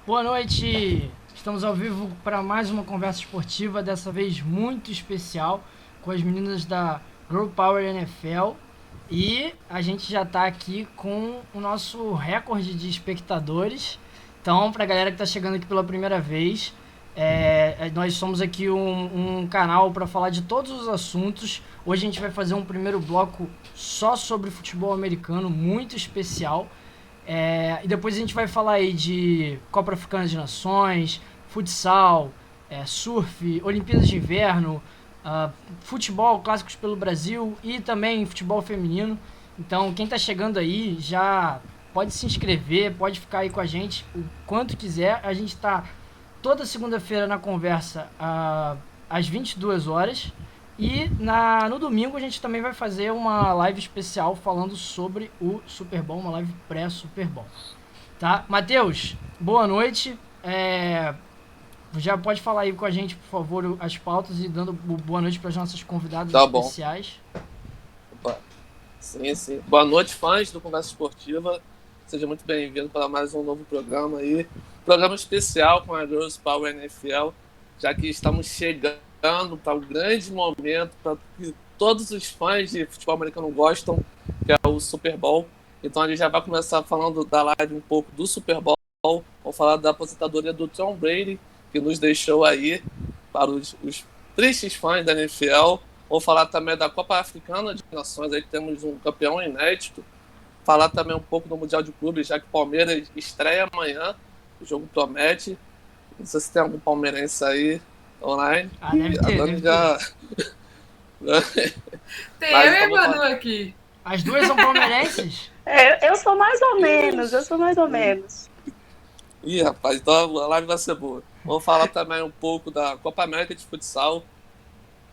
Boa noite! Estamos ao vivo para mais uma conversa esportiva, dessa vez muito especial, com as meninas da Girl Power NFL. E a gente já está aqui com o nosso recorde de espectadores. Então, para a galera que está chegando aqui pela primeira vez, nós somos aqui um canal para falar de todos os assuntos. Hoje a gente vai fazer um primeiro bloco só sobre futebol americano, muito especial. E depois a gente vai falar aí de Copa Africana de Nações, futsal, surf, Olimpíadas de Inverno, futebol, clássicos pelo Brasil e também futebol feminino. Então, quem está chegando aí já pode se inscrever, pode ficar aí com a gente o quanto quiser. A gente está toda segunda-feira na conversa às 22 horas. E no domingo a gente também vai fazer uma live especial falando sobre o Super Bowl, uma live pré-Super Bowl. Tá? Matheus, boa noite. Já pode falar aí com a gente, por favor, as pautas e dando boa noite para as nossas convidadas especiais. Opa. Sim. Boa noite, fãs do Conversa Esportiva. Seja muito bem-vindo para mais um novo programa aí. Programa especial com a Girls Power NFL, já que estamos chegando para o grande momento, para que todos os fãs de futebol americano gostam, que é o Super Bowl. Então a gente já vai começar falando da live um pouco do Super Bowl. Vamos falar da aposentadoria do Tom Brady, que nos deixou aí para os tristes fãs da NFL. Vamos falar também da Copa Africana de Nações, aí temos um campeão inédito. Falar também um pouco do Mundial de Clubes, já que o Palmeiras estreia amanhã. O jogo promete. Não sei se tem algum palmeirense aí online. Deve ter. Tem eu e a Manu aqui. As duas são palmeirenses? Eu sou mais ou menos. Ih, rapaz, então a live vai ser boa. Vamos falar também um pouco da Copa América de Futsal,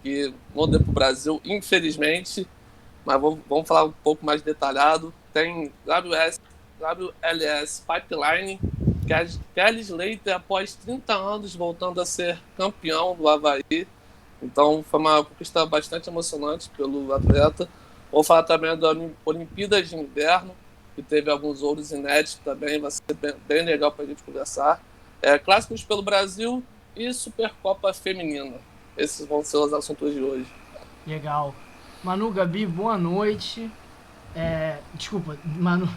que não deu para o Brasil, infelizmente, mas vamos falar um pouco mais detalhado. Tem WLS Pipeline, Kelly Slater, após 30 anos, voltando a ser campeão do Avaí. Então, foi uma conquista bastante emocionante pelo atleta. Vamos falar também da Olimpíadas de Inverno, que teve alguns ouros inéditos também, vai ser bem legal para a gente conversar. Clássicos pelo Brasil e Supercopa Feminina. Esses vão ser os assuntos de hoje. Legal. Manu, Gabi, boa noite. Desculpa, Manu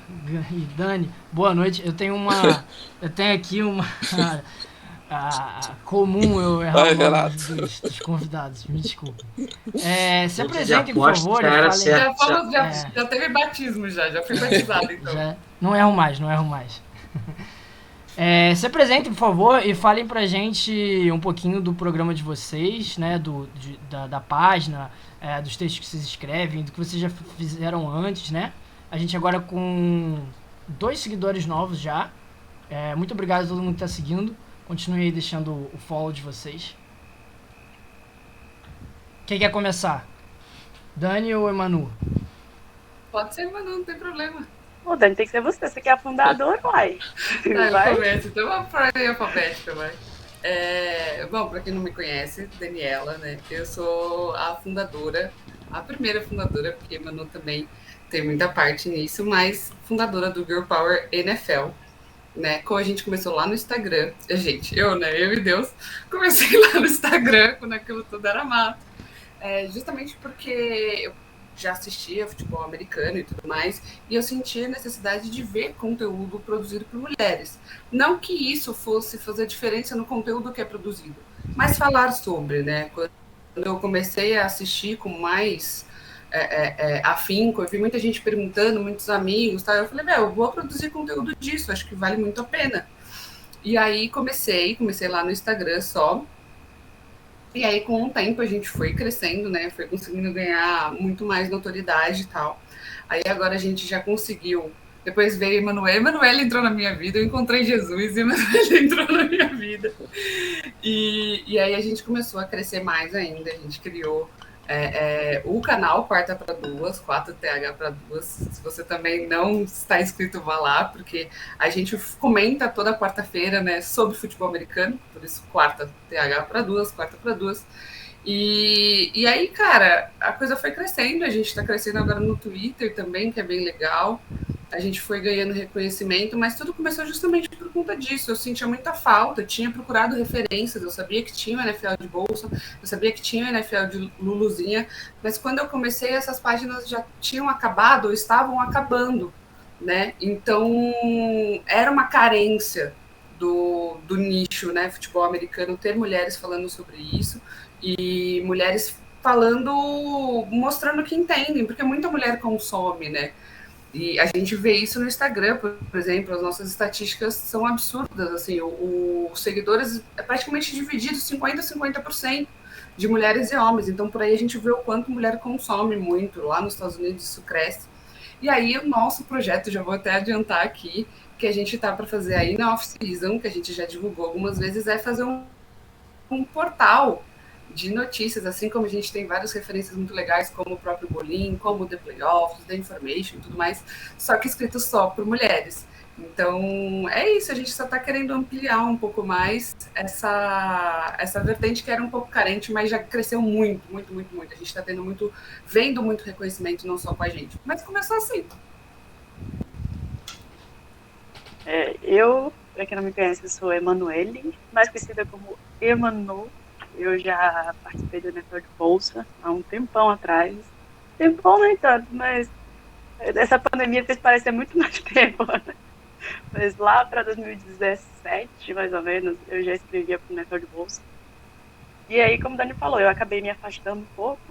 e Dani, boa noite. Eu tenho aqui uma comum eu errar o nome dos convidados, me desculpa. Se apresentem, por favor. Já teve batismo, já fui batizado, então. Não erro mais. Se apresentem, por favor, e falem pra gente um pouquinho do programa de vocês, né, da página, dos textos que vocês escrevem, do que vocês já fizeram antes, né? A gente agora com 2 seguidores novos já. Muito obrigado a todo mundo que tá seguindo. Continue aí deixando o follow de vocês. Quem quer começar? Dani ou Emanu? Pode ser Emanu, não tem problema. O Dani, tem que ser você. Você que é a fundadora, uai. Eu começo, então vamos para a ordem alfabética, vai. Bom, para quem não me conhece, Daniela, né? Eu sou a fundadora, a primeira fundadora, porque Emanu também tem muita parte nisso, mas fundadora do Girl Power NFL. Né, como a gente começou lá no Instagram, eu e Deus, comecei lá no Instagram, quando aquilo tudo era mato, justamente porque eu já assistia futebol americano e tudo mais, e eu sentia a necessidade de ver conteúdo produzido por mulheres. Não que isso fosse fazer diferença no conteúdo que é produzido, mas falar sobre, né? Quando eu comecei a assistir com mais afinco, eu vi muita gente perguntando, muitos amigos, tá? Eu falei, eu vou produzir conteúdo disso, acho que vale muito a pena. E aí comecei lá no Instagram só, e aí com o tempo a gente foi crescendo, né, foi conseguindo ganhar muito mais notoriedade e tal. Aí agora a gente já conseguiu, depois veio Emanuele entrou na minha vida, eu encontrei Jesus e Emanuele entrou na minha vida. E aí a gente começou a crescer mais ainda, a gente criou o canal Quarta para Duas, 4TH para Duas. Se você também não está inscrito, vá lá, porque a gente comenta toda quarta-feira, né, sobre futebol americano, por isso Quarta TH para Duas, Quarta para Duas. E aí, cara, a coisa foi crescendo, a gente está crescendo agora no Twitter também, que é bem legal. A gente foi ganhando reconhecimento, mas tudo começou justamente por conta disso. Eu sentia muita falta, eu tinha procurado referências, eu sabia que tinha o NFL de bolsa, eu sabia que tinha o NFL de Luluzinha, mas quando eu comecei, essas páginas já tinham acabado ou estavam acabando, né? Então, era uma carência do nicho, né, futebol americano, ter mulheres falando sobre isso e mulheres falando, mostrando que entendem, porque muita mulher consome, né? E a gente vê isso no Instagram, por exemplo, as nossas estatísticas são absurdas, assim, os seguidores é praticamente dividido 50-50% de mulheres e homens, então por aí a gente vê o quanto mulher consome muito, lá nos Estados Unidos isso cresce. E aí o nosso projeto, já vou até adiantar aqui, que a gente está para fazer aí na off-season, que a gente já divulgou algumas vezes, é fazer um portal de notícias, assim como a gente tem várias referências muito legais, como o próprio Bolim, como o The Playoffs, The Information e tudo mais, só que escrito só por mulheres. Então, é isso, a gente só está querendo ampliar um pouco mais essa vertente que era um pouco carente, mas já cresceu muito, muito, muito, muito. A gente está vendo muito reconhecimento, não só com a gente, mas começou assim. Eu, para quem não me conhece, eu sou Emanuele, mais conhecida como Emanu. Eu já participei do NFL de bolsa há um tempão atrás. Tempão nem tanto, mas essa pandemia fez parecer muito mais tempo. Mas lá para 2017, mais ou menos, eu já escrevia para o NFL de bolsa. E aí, como o Dani falou, eu acabei me afastando um pouco.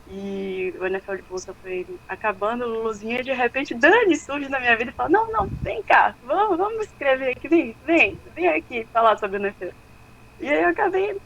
E o NFL de bolsa foi acabando, Luluzinha, e de repente Dani surge na minha vida e fala, não, vem cá, vamos escrever aqui, vem aqui falar sobre o NFL. E aí eu acabei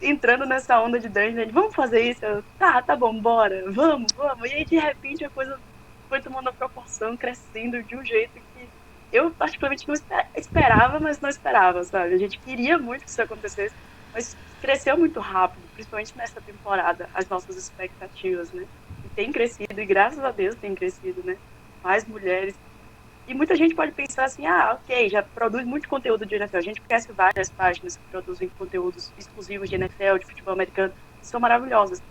entrando nessa onda de Dani, vamos fazer isso? Eu, tá bom, bora, vamos. E aí de repente a coisa foi tomando uma proporção, crescendo de um jeito que eu particularmente não esperava, mas não esperava, sabe? A gente queria muito que isso acontecesse, mas cresceu muito rápido, principalmente nessa temporada, as nossas expectativas, né? E tem crescido, e graças a Deus tem crescido, né? Mais mulheres. E muita gente pode pensar assim, ok, já produz muito conteúdo de NFL. A gente conhece várias páginas que produzem conteúdos exclusivos de NFL, de futebol americano, que são maravilhosas.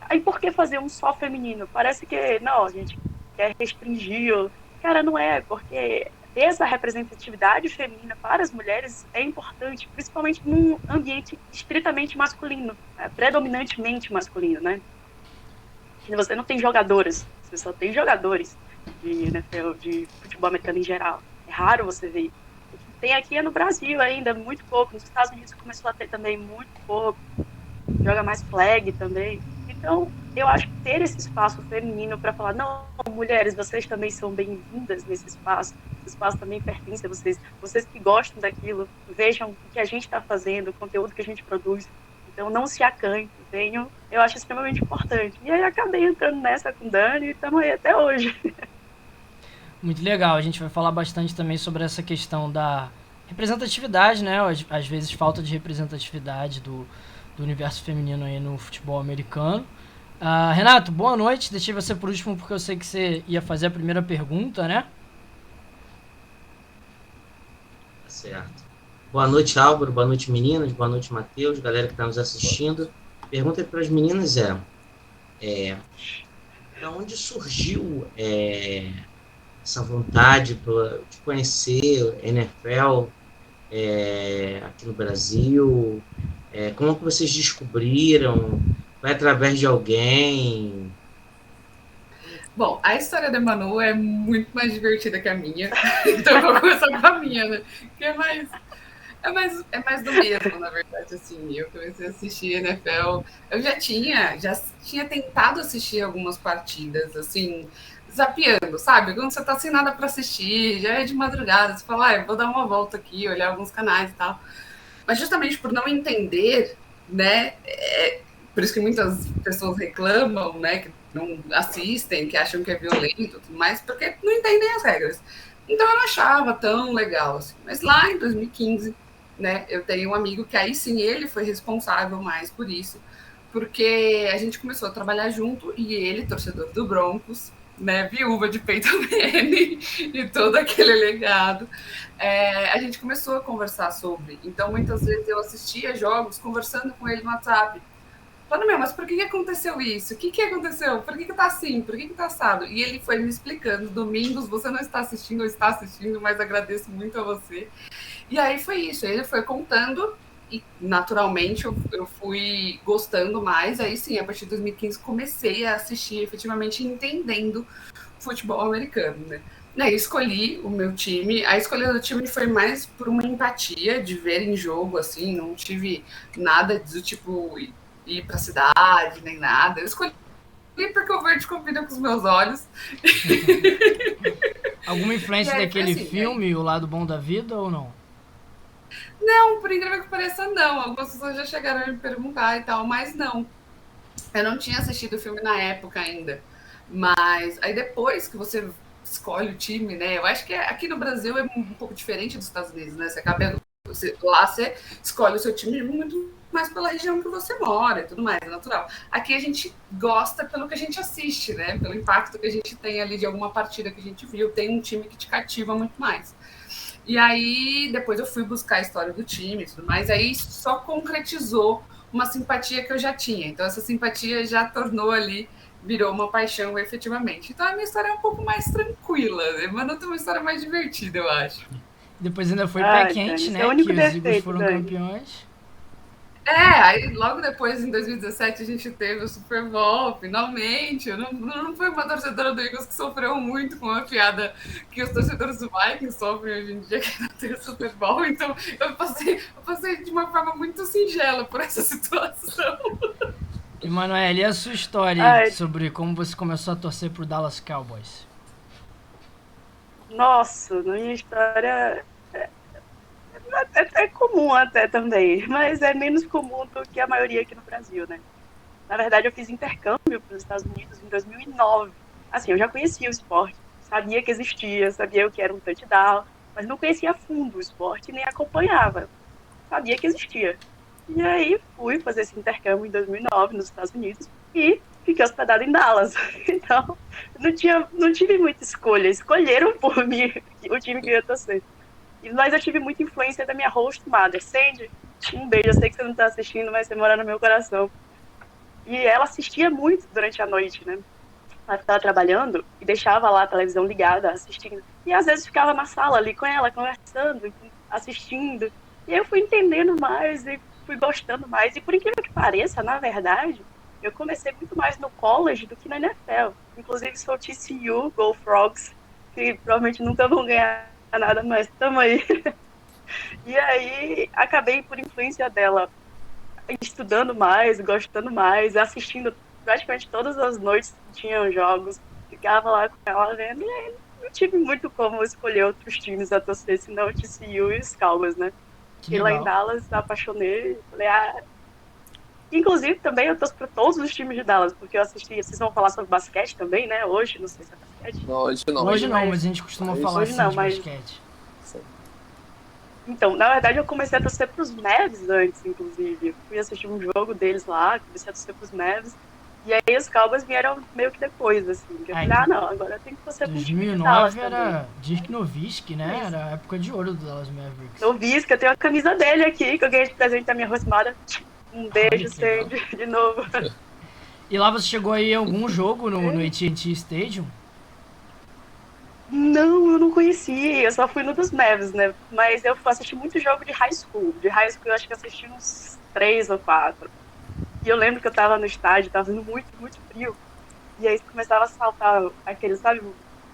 Aí por que fazer um só feminino? Parece que, não, a gente quer restringir. Cara, não é, porque essa representatividade feminina para as mulheres é importante, principalmente num ambiente estritamente masculino, predominantemente masculino, né? E você não tem jogadoras, você só tem jogadores de NFL, de futebol americano em geral. É raro você ver. O que tem aqui é no Brasil ainda, muito pouco. Nos Estados Unidos começou a ter também muito pouco. Joga mais flag também. Então, eu acho que ter esse espaço feminino para falar, não, mulheres, vocês também são bem-vindas nesse espaço. Esse espaço também pertence a vocês. Vocês que gostam daquilo, vejam o que a gente está fazendo, o conteúdo que a gente produz. Então, não se acanhem, venham. Eu acho extremamente importante. E aí, acabei entrando nessa com o Dani e estamos aí até hoje. Muito legal. A gente vai falar bastante também sobre essa questão da representatividade, né? Às vezes, falta de representatividade do universo feminino aí no futebol americano. Renato, boa noite. Deixei você por último porque eu sei que você ia fazer a primeira pergunta, né? Tá certo. Boa noite, Álvaro. Boa noite, meninas. Boa noite, Matheus. Galera que está nos assistindo. A pergunta para as meninas de onde surgiu essa vontade de conhecer NFL aqui no Brasil? Como que vocês descobriram? Foi através de alguém? Bom, a história da Manu é muito mais divertida que a minha, então eu vou começar com a minha, né? Que é mais do mesmo, na verdade, assim. Eu comecei a assistir NFL, eu já tinha tentado assistir algumas partidas, assim, zapeando, sabe? Quando você tá sem nada para assistir, já é de madrugada, você fala, vou dar uma volta aqui, olhar alguns canais e tal. Mas justamente por não entender, né? Por isso que muitas pessoas reclamam, né? Que não assistem, que acham que é violento e tudo mais, porque não entendem as regras. Então eu não achava tão legal assim. Mas lá em 2015, né? Eu tenho um amigo que aí sim ele foi responsável mais por isso, porque a gente começou a trabalhar junto e ele, torcedor do Broncos, né, viúva de Peyton Manning e todo aquele legado, a gente começou a conversar sobre. Então, muitas vezes eu assistia jogos conversando com ele no WhatsApp. falando, meu, mas por que aconteceu isso? O que aconteceu? Por que tá assim? Por que tá assado? E ele foi me explicando, Domingos, você não está assistindo ou está assistindo, mas agradeço muito a você. E aí foi isso, ele foi contando e naturalmente eu fui gostando mais. Aí sim, a partir de 2015 comecei a assistir efetivamente entendendo futebol americano, né? Escolhi o meu time. A escolha do time foi mais por uma empatia de ver em jogo, assim, não tive nada do tipo ir pra cidade, nem nada. Eu escolhi porque o verde combina com os meus olhos. Alguma influência daquele assim, filme, O Lado Bom da Vida, ou não? Não, por incrível que pareça, não. Algumas pessoas já chegaram a me perguntar e tal, mas não. Eu não tinha assistido o filme na época ainda. Mas aí depois que você escolhe o time, né? Eu acho que aqui no Brasil é um pouco diferente dos Estados Unidos, né? Lá você escolhe o seu time muito mais pela região que você mora e tudo mais, é natural. Aqui a gente gosta pelo que a gente assiste, né? Pelo impacto que a gente tem ali de alguma partida que a gente viu. Tem um time que te cativa muito mais. E aí, depois eu fui buscar a história do time e tudo mais, aí só concretizou uma simpatia que eu já tinha. Então, essa simpatia já tornou ali, virou uma paixão efetivamente. Então, a minha história é um pouco mais tranquila, né? Mas não tem uma história mais divertida, eu acho. Depois ainda foi pé quente, Dani, né? é o único Que os Eagles defeito, foram Dani. campeões. Aí logo depois, em 2017, a gente teve o Super Bowl, finalmente. Eu não fui uma torcedora do Eagles que sofreu muito com a piada que os torcedores do Vikings sofrem hoje em dia, que não tem o Super Bowl. Então, eu passei de uma forma muito singela por essa situação. E, Manoel, e a sua história sobre como você começou a torcer pro Dallas Cowboys? Nossa, na minha história é comum até também, mas é menos comum do que a maioria aqui no Brasil, né? Na verdade, eu fiz intercâmbio para os Estados Unidos em 2009. Assim, eu já conhecia o esporte, sabia que existia, sabia o que era um touchdown, mas não conhecia a fundo o esporte nem acompanhava. Sabia que existia. E aí fui fazer esse intercâmbio em 2009 nos Estados Unidos e fiquei hospedada em Dallas. Então, não tive muita escolha. Escolheram por mim o time que eu ia torcer. Mas eu tive muita influência da minha host mother, Sandy. Um beijo, eu sei que você não está assistindo, mas você mora no meu coração. E ela assistia muito durante a noite, né? Ela estava trabalhando e deixava lá a televisão ligada, assistindo. E às vezes ficava na sala ali com ela, conversando, assistindo. E aí eu fui entendendo mais e fui gostando mais. E por incrível que pareça, na verdade, eu comecei muito mais no college do que na NFL. Inclusive sou TCU, Go Frogs, que provavelmente nunca vão ganhar nada, mas estamos aí. E aí acabei, por influência dela, estudando mais, gostando mais, assistindo praticamente todas as noites que tinham jogos, ficava lá com ela vendo, e aí não tive muito como escolher outros times a torcer, senão o TCU e os Cowboys, né? Que E lá em legal. Dallas, apaixonei, falei, Inclusive, também eu torço para todos os times de Dallas, porque eu assisti, vocês vão falar sobre basquete também, né? Hoje, não sei se é basquete. Não, hoje não. Hoje não, mas a gente costuma falar hoje assim não, de mas basquete. Então, na verdade, eu comecei a torcer pros Mavs antes, inclusive. Eu fui assistir um jogo deles lá, comecei a torcer pros Mavs. E aí os Cowboys vieram meio que depois, assim. Eu falei, não, agora eu tenho que torcer pro time de Dallas 2009 era Dirk Nowitzki, né? Isso. Era a época de ouro do Dallas Mavericks. Nowitzki, eu tenho a camisa dele aqui, que eu ganhei de presente da minha rosmada. Um beijo, Olha que Sandy, de novo. E lá você chegou aí em algum jogo no AT&T Stadium? Não, eu não conheci, eu só fui no dos Mavs, né? Mas eu assisti muito jogo de high school. De high school eu acho que assisti uns 3 ou 4. E eu lembro que eu tava no estádio, tava fazendo muito, muito frio. E aí começava a saltar aquele, sabe,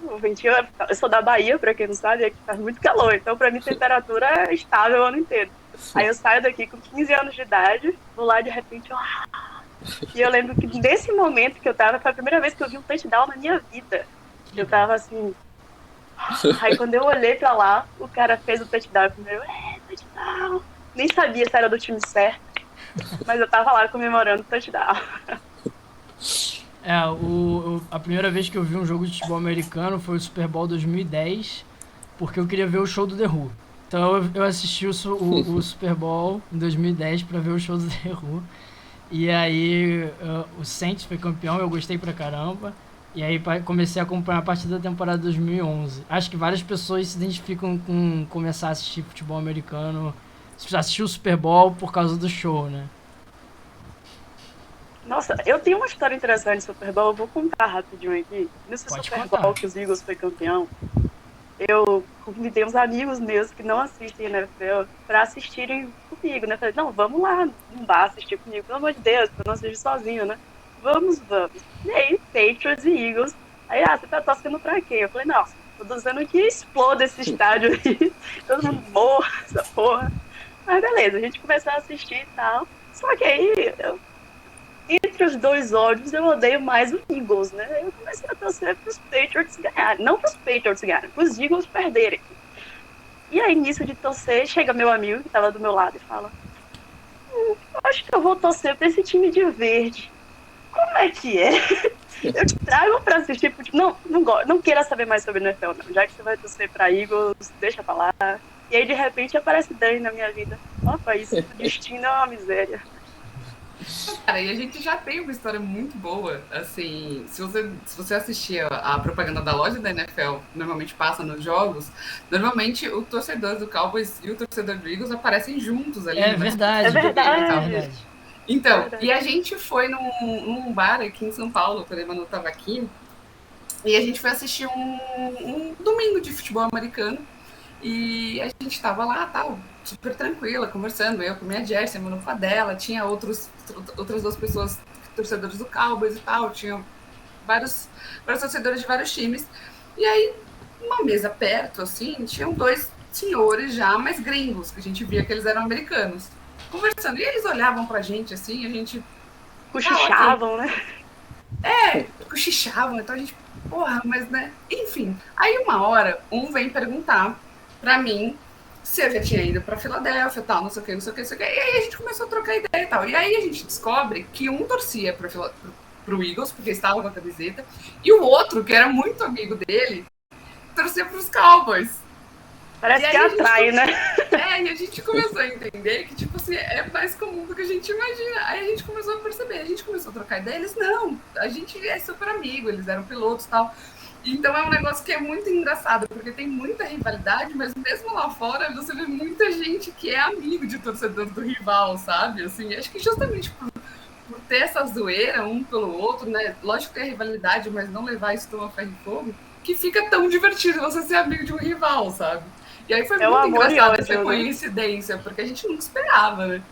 o ventinho. Eu sou da Bahia, pra quem não sabe, aqui faz muito calor. Então pra mim a temperatura é estável o ano inteiro. Aí eu saio daqui com 15 anos de idade, vou lá de repente, e eu lembro que nesse momento que eu tava, foi a primeira vez que eu vi um touchdown na minha vida. Eu tava assim... Aí quando eu olhei pra lá, o cara fez o touchdown. Eu falei, touchdown. Nem sabia se era do time certo, mas eu tava lá comemorando o touchdown. A primeira vez que eu vi um jogo de futebol americano foi o Super Bowl 2010, porque eu queria ver o show do The Who. Então eu assisti o Super Bowl em 2010 pra ver o show do The Who. E aí o Saints foi campeão, eu gostei pra caramba. E aí comecei a acompanhar a partir da temporada 2011. Acho que várias pessoas se identificam com começar a assistir futebol americano, assistir o Super Bowl por causa do show, né? Nossa, eu tenho uma história interessante do Super Bowl, eu vou contar rapidinho aqui. Nesse Pode Super contar. Bowl que os Eagles foi campeão, eu convidei uns amigos meus que não assistem NFL pra assistirem comigo, né? Falei, não, vamos lá num bar assistir comigo, pelo amor de Deus, eu não assisto sozinho, né? Vamos. E aí, Patriots e Eagles. Aí, você tá torcendo pra quem? Eu falei, não, tô torcendo que exploda esse estádio aí, todo mundo morra, essa porra. Mas beleza, a gente começou a assistir e tal. Só que aí, entre os dois ódios, eu odeio mais os Eagles, né? Eu comecei a torcer pros Patriots ganharem. Não pros Patriots ganharem, pros Eagles perderem. E aí, nisso de torcer, chega meu amigo que tava do meu lado e fala: eu acho que eu vou torcer pra esse time de verde. Como é que é? Eu te trago pra assistir. Não queira saber mais sobre o NFL, não. Já que você vai torcer pra Eagles, deixa pra lá. E aí, de repente, aparece Dani na minha vida. Opa, isso, o destino é uma miséria. Cara, e a gente já tem uma história muito boa, assim, se você assistir a propaganda da loja da NFL, normalmente passa nos jogos, normalmente o torcedor do Cowboys e o torcedor do Eagles aparecem juntos ali. É verdade. É verdade. É verdade. Então, Verdade. e a gente foi num bar aqui em São Paulo, quando a Emanu tava aqui, e a gente foi assistir um domingo de futebol americano, e a gente tava lá, tal, super tranquila, conversando, eu com minha Jersey, a Manu com a dela, tinha outras duas pessoas, torcedores do Cowboys e tal, tinha vários torcedores de vários times. E aí, uma mesa perto, assim, tinham dois senhores já mais gringos, que a gente via que eles eram americanos, conversando. E eles olhavam pra gente, assim, a gente... Cochichavam, né? Cochichavam, então a gente... Porra, mas, né? Enfim, aí uma hora, um vem perguntar pra mim se eu já tinha ido pra Filadélfia, tal, não sei o que, não sei o que, não sei o que. E aí a gente começou a trocar ideia e tal. E aí a gente descobre que um torcia pro Eagles, porque estava com a camiseta, e o outro, que era muito amigo dele, torcia pros Cowboys. Parece que atrai, né? E a gente começou a entender que, tipo assim, é mais comum do que a gente imagina. Aí a gente começou a perceber, a gente começou a trocar ideia, eles não, a gente é super amigo, eles eram pilotos e tal. Então é um negócio que é muito engraçado, porque tem muita rivalidade, mas mesmo lá fora você vê muita gente que é amigo de torcedor do rival, sabe? Assim, acho que justamente por ter essa zoeira um pelo outro, né? Lógico que tem a rivalidade, mas não levar isso tão a ferro e fogo, que fica tão divertido você ser amigo de um rival, sabe? E aí foi muito engraçado essa coincidência, porque a gente nunca esperava, né?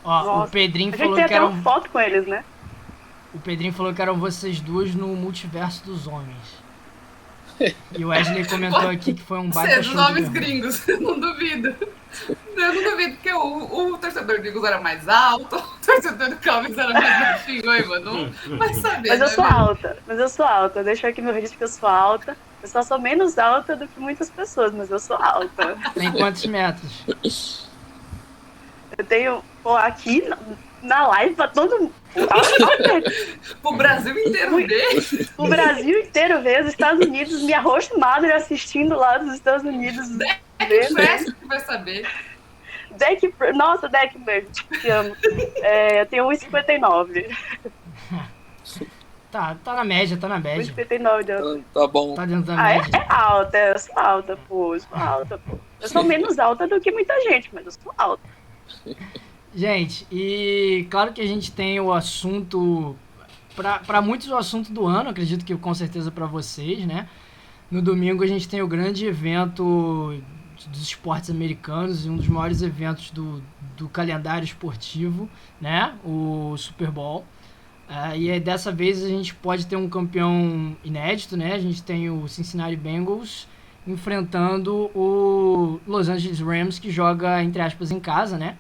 Ó, nossa, o Pedrinho falou que eram... A gente tem até uma foto com eles, né? O Pedrinho falou que eram vocês duas no multiverso dos homens. E o Wesley comentou aqui que foi um baita show de nomes gringos, não duvido. Eu não duvido, porque o torcedor do Eagles era mais alto, o torcedor do Cowboys era mais baixinho, aí, mano. Vai saber, mas eu sou alta. Deixa aqui no registro que eu sou alta. Eu só sou menos alta do que muitas pessoas, mas eu sou alta. Tem quantos metros? Eu tenho, aqui na live pra todo mundo. O Brasil inteiro ver. O Brasil inteiro ver, os Estados Unidos, minha host madre assistindo lá dos Estados Unidos. Deck Prescott que vai saber. Nossa, Deck Prescott, te amo. Eu tenho 1,59. Tá na média, tá na média. 1,59 de altura. Tá bom. Tá dentro da média. É alta, eu sou alta, pô. Eu sou menos alta do que muita gente, mas eu sou alta. Gente, e claro que a gente tem o assunto, para muitos o assunto do ano, acredito que com certeza para vocês, né? No domingo a gente tem o grande evento dos esportes americanos e um dos maiores eventos do calendário esportivo, né? O Super Bowl. E aí, dessa vez a gente pode ter um campeão inédito, né? A gente tem o Cincinnati Bengals enfrentando o Los Angeles Rams, que joga, entre aspas, em casa, né?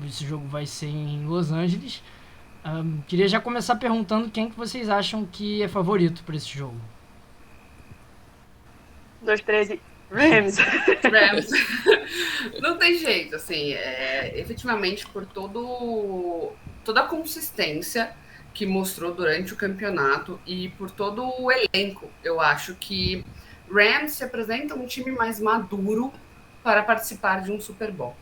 Esse jogo vai ser em Los Angeles. Queria já começar perguntando quem que vocês acham que é favorito para esse jogo. 1, 2, 3 e... Rams. Não tem jeito, assim, efetivamente por toda a consistência que mostrou durante o campeonato e por todo o elenco, eu acho que Rams se apresenta um time mais maduro para participar de um Super Bowl.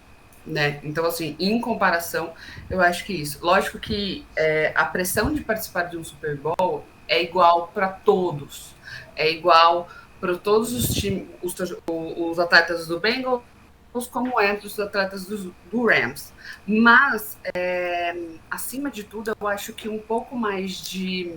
Né? Então, assim, em comparação, eu acho que isso. Lógico que a pressão de participar de um Super Bowl é igual para todos. É igual para todos os times, os atletas do Bengals como entre os atletas do Rams. Mas, acima de tudo, eu acho que um pouco mais de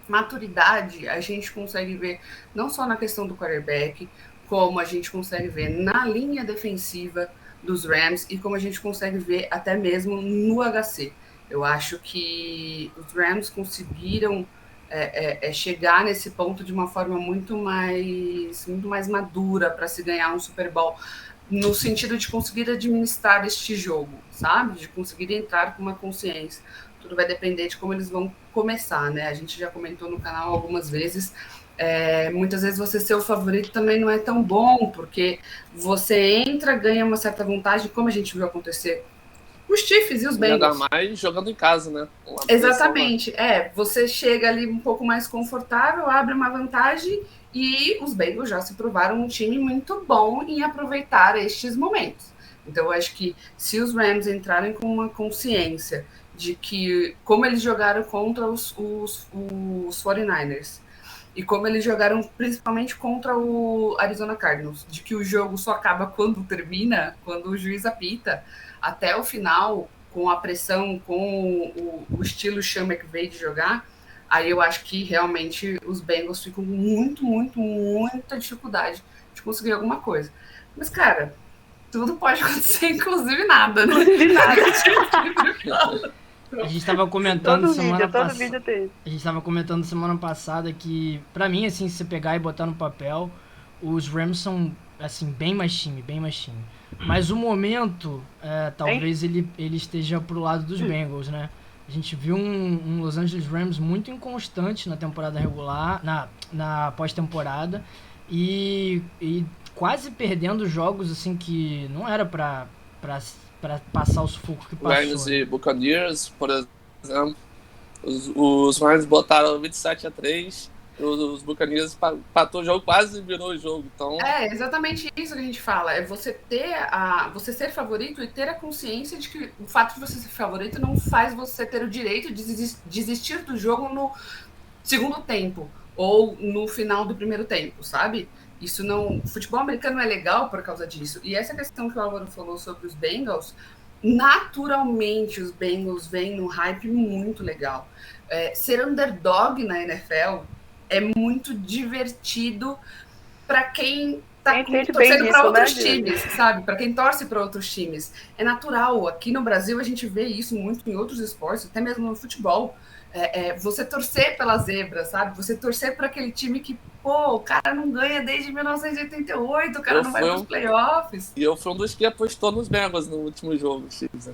maturidade a gente consegue ver não só na questão do quarterback, como a gente consegue ver na linha defensiva dos Rams e como a gente consegue ver até mesmo no HC. Eu acho que os Rams conseguiram chegar nesse ponto de uma forma muito mais madura para se ganhar um Super Bowl, no sentido de conseguir administrar este jogo, sabe? De conseguir entrar com uma consciência. Tudo vai depender de como eles vão começar, né? A gente já comentou no canal algumas vezes. Muitas vezes você ser o favorito também não é tão bom, porque você entra, ganha uma certa vantagem, como a gente viu acontecer os Chiefs e os Bengals. Ainda mais jogando em casa, né? Exatamente. Você chega ali um pouco mais confortável, abre uma vantagem e os Bengals já se provaram um time muito bom em aproveitar estes momentos. Então, eu acho que se os Rams entrarem com uma consciência de que, como eles jogaram contra os 49ers, e como eles jogaram principalmente contra o Arizona Cardinals, de que o jogo só acaba quando termina, quando o juiz apita, até o final, com a pressão, com o estilo Sean McVay de jogar, aí eu acho que realmente os Bengals ficam com muita dificuldade de conseguir alguma coisa. Mas, cara, tudo pode acontecer, inclusive nada, né? Inclusive nada. A gente estava comentando todo vídeo tem. A gente estava comentando semana passada que, pra mim, assim, se você pegar e botar no papel, os Rams são, assim, bem mais time. Mas o momento, talvez ele esteja pro lado dos Bengals, né? A gente viu um Los Angeles Rams muito inconstante na temporada regular, na pós-temporada, e quase perdendo jogos, assim, que não era pra passar o sufoco que passou. Rams e Buccaneers, por exemplo, os Rams botaram 27-3, os Buccaneers empatou o jogo, quase virou o jogo. Então... exatamente isso que a gente fala. É você você ser favorito e ter a consciência de que o fato de você ser favorito não faz você ter o direito de desistir do jogo no segundo tempo ou no final do primeiro tempo, sabe? Isso não... O futebol americano é legal por causa disso. E essa questão que o Álvaro falou sobre os Bengals, naturalmente os Bengals vêm num hype muito legal. Ser underdog na NFL é muito divertido para quem tá torcendo para outros times, sabe? Para quem torce para outros times. É natural. Aqui no Brasil a gente vê isso muito em outros esportes, até mesmo no futebol. Você torcer pela zebra, sabe? Você torcer para aquele time que, o cara não ganha desde 1988, o cara não vai para os playoffs. E eu fui um dos que apostou nos Bengals no último jogo, Chiefs.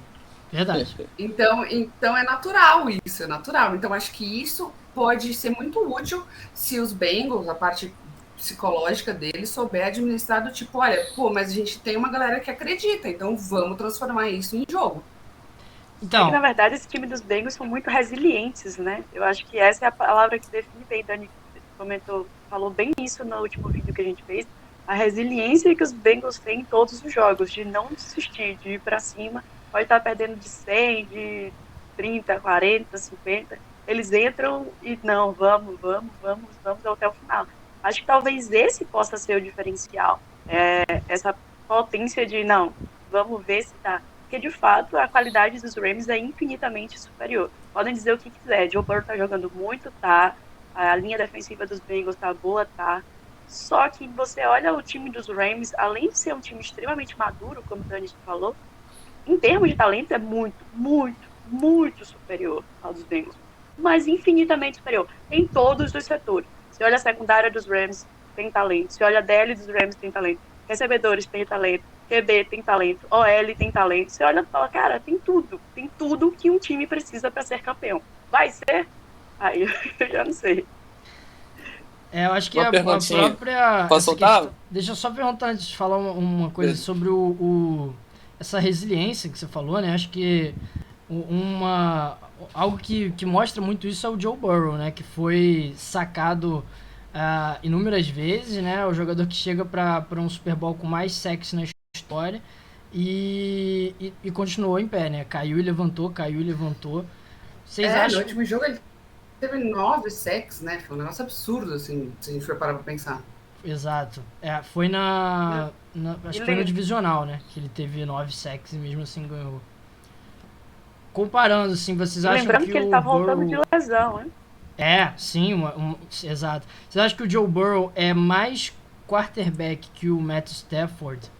Verdade. Então é natural isso, é natural. Então acho que isso pode ser muito útil se os Bengals, a parte psicológica deles, souber administrar do tipo, olha, mas a gente tem uma galera que acredita, então vamos transformar isso em jogo. Então, na verdade, esse time dos Bengals são muito resilientes, né? Eu acho que essa é a palavra que define bem. Dani falou bem isso no último vídeo que a gente fez. A resiliência que os Bengals têm em todos os jogos, de não desistir, de ir pra cima. Pode estar perdendo de 100, de 30, 40, 50. Eles entram e não, vamos até o final. Acho que talvez esse possa ser o diferencial. Essa potência de, não, vamos ver se tá... Porque, de fato, a qualidade dos Rams é infinitamente superior. Podem dizer o que quiser. Joe Burrow tá jogando muito, tá. A linha defensiva dos Bengals tá boa, tá. Só que você olha o time dos Rams, além de ser um time extremamente maduro, como o Dani falou, em termos de talento é muito superior ao dos Bengals. Mas infinitamente superior em todos os setores. Você olha a secundária dos Rams, tem talento. Você olha a DL dos Rams, tem talento. Recebedores, tem talento. QB tem talento, OL tem talento. Você olha e fala, cara, tem tudo que um time precisa para ser campeão. Vai ser? Aí eu já não sei. Eu acho que a própria... Posso soltar? Deixa eu só perguntar antes de falar uma coisa sobre essa resiliência que você falou, né? Acho que algo que mostra muito isso é o Joe Burrow, né? Que foi sacado inúmeras vezes, né? O jogador que chega para um Super Bowl com mais sacks na história e continuou em pé, né? Caiu e levantou. Vocês acham... No último jogo ele teve 9 sacks, né? Foi um negócio absurdo, assim, se a gente for parar pra pensar. Exato. Foi acho que foi no divisional, né? Que ele teve 9 sacks e mesmo assim ganhou. Comparando, assim, vocês acham Lembrando que ele tá voltando Burrow... de lesão, né? Sim, exato. Vocês acham que o Joe Burrow é mais quarterback que o Matt Stafford?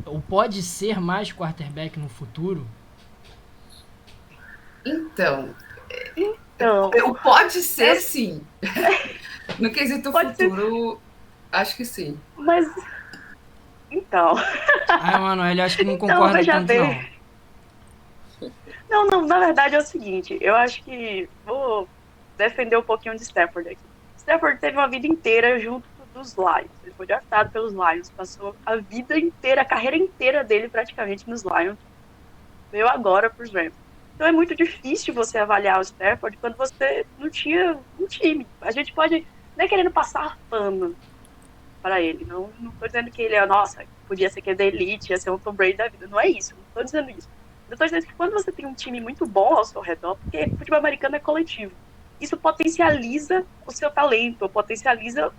Ou pode ser mais quarterback no futuro? Então, Pode ser sim. No quesito futuro, acho que sim. Mas, então... Emanuele, acho que não concorda tanto, não. Não, na verdade é o seguinte, eu acho que vou defender um pouquinho de Stafford aqui. Stafford teve uma vida inteira junto dos Lions, ele foi draftado pelos Lions, passou a vida inteira, a carreira inteira dele praticamente nos Lions, veio agora para os Rams. Então é muito difícil você avaliar o Stafford quando você não tinha um time. A gente pode, não é querendo passar pano para ele, não estou dizendo que ele podia ser que é da elite, ia ser um Tom Brady da vida, não é isso, não estou dizendo isso. Eu estou dizendo que quando você tem um time muito bom ao seu redor, porque o futebol americano é coletivo, isso potencializa o seu talento, potencializa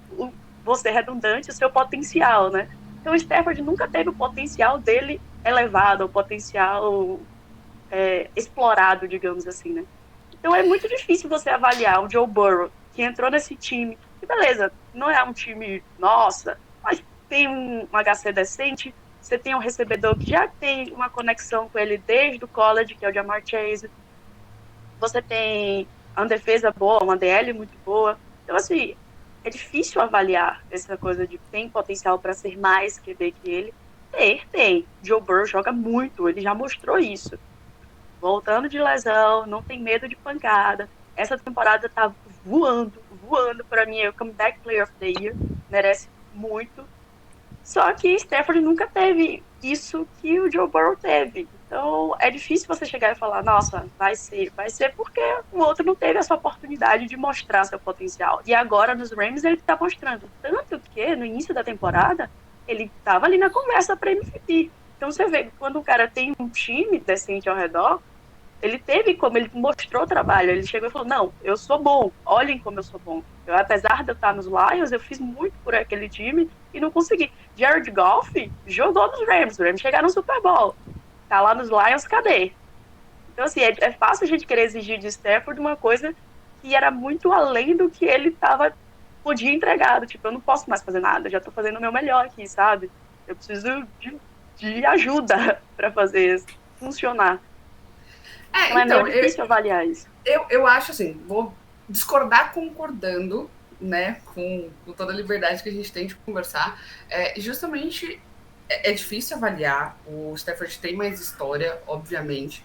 você redundante, o seu potencial, né? Então o Stafford nunca teve o potencial dele elevado, o potencial explorado, digamos assim, né? Então é muito difícil você avaliar o Joe Burrow, que entrou nesse time, que beleza, não é um time, nossa, mas tem um HC decente, você tem um recebedor que já tem uma conexão com ele desde o college, que é o Ja'Marr Chase. Você tem uma defesa boa, uma DL muito boa. Então, assim, é difícil avaliar essa coisa de tem potencial para ser mais QB que ele. Tem. Joe Burrow joga muito, ele já mostrou isso. Voltando de lesão, não tem medo de pancada. Essa temporada tá voando para mim. É o Comeback Player of the Year, merece muito. Só que Stafford nunca teve isso que o Joe Burrow teve. Então, é difícil você chegar e falar, nossa, vai ser porque o outro não teve essa oportunidade de mostrar seu potencial. E agora, nos Rams, ele tá mostrando. Tanto que, no início da temporada, ele tava ali na conversa para MVP. Então, você vê, quando o cara tem um time decente ao redor, ele mostrou o trabalho, ele chegou e falou, não, eu sou bom, olhem como eu sou bom. Apesar de eu estar nos Lions, eu fiz muito por aquele time e não consegui. Jared Goff jogou nos Rams, os Rams chegaram no Super Bowl. Tá lá nos Lions, cadê? Então, assim, é fácil a gente querer exigir de Stafford uma coisa que era muito além do que ele podia entregar. Tipo, eu não posso mais fazer nada, eu já tô fazendo o meu melhor aqui, sabe? Eu preciso de ajuda para fazer isso funcionar. Então, é difícil avaliar isso. Eu acho assim, vou discordar concordando, né, com toda a liberdade que a gente tem de conversar. Justamente é difícil avaliar. O Stafford tem mais história, obviamente.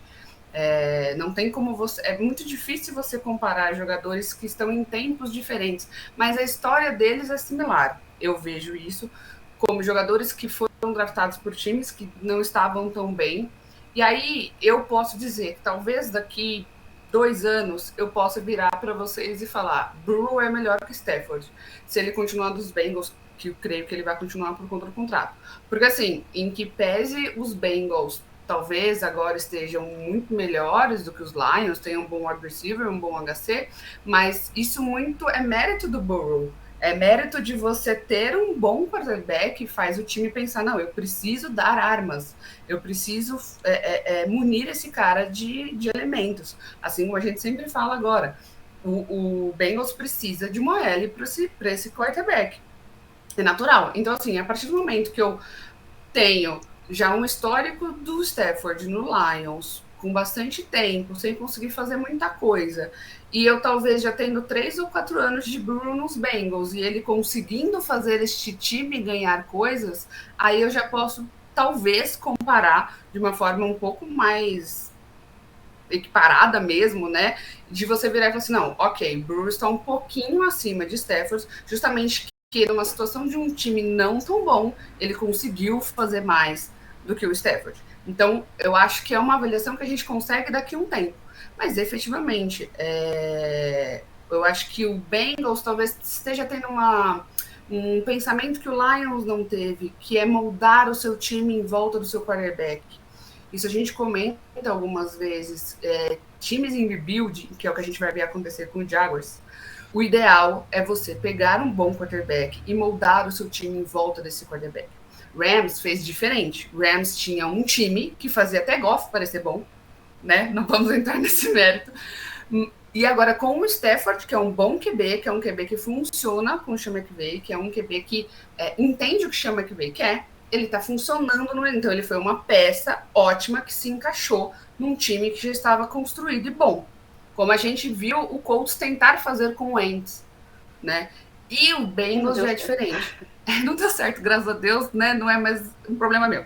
Não tem como você. É muito difícil você comparar jogadores que estão em tempos diferentes, mas a história deles é similar. Eu vejo isso como jogadores que foram draftados por times que não estavam tão bem. E aí eu posso dizer que talvez daqui 2 anos eu possa virar para vocês e falar: Burrow é melhor que Stafford, se ele continuar dos Bengals, que eu creio que ele vai continuar por conta do contrato. Porque assim, em que pese os Bengals talvez agora estejam muito melhores do que os Lions, tenham um bom wide receiver, um bom HC, mas isso muito é mérito do Burrow. É mérito de você ter um bom quarterback, faz o time pensar, não, eu preciso dar armas, eu preciso munir esse cara de elementos. Assim como a gente sempre fala agora, o Bengals precisa de uma L para esse quarterback. É natural. Então, assim, a partir do momento que eu tenho já um histórico do Stafford no Lions, com bastante tempo, sem conseguir fazer muita coisa, e eu talvez já tendo 3 ou 4 anos de Burrow nos Bengals, e ele conseguindo fazer este time ganhar coisas, aí eu já posso, talvez, comparar de uma forma um pouco mais equiparada mesmo, né? De você virar e falar assim, não, ok, Burrow está um pouquinho acima de Stafford, justamente que numa situação de um time não tão bom, ele conseguiu fazer mais do que o Stafford. Então, eu acho que é uma avaliação que a gente consegue daqui a um tempo. Mas, efetivamente, eu acho que o Bengals talvez esteja tendo um pensamento que o Lions não teve, que é moldar o seu time em volta do seu quarterback. Isso a gente comenta algumas vezes. Times em rebuild, que é o que a gente vai ver acontecer com o Jaguars, o ideal é você pegar um bom quarterback e moldar o seu time em volta desse quarterback. Rams fez diferente. Rams tinha um time que fazia até Goff parecer bom, né? Não vamos entrar nesse mérito. E agora com o Stafford, que é um bom QB, que é um QB que funciona com o Sean McVay, que é um QB que entende o que o Sean McVay quer, ele está funcionando no... Então ele foi uma peça ótima que se encaixou num time que já estava construído e bom. Como a gente viu o Colts tentar fazer com o Wentz, né? E o Bengals já é diferente. Não deu certo, graças a Deus, né? Não é mais um problema meu.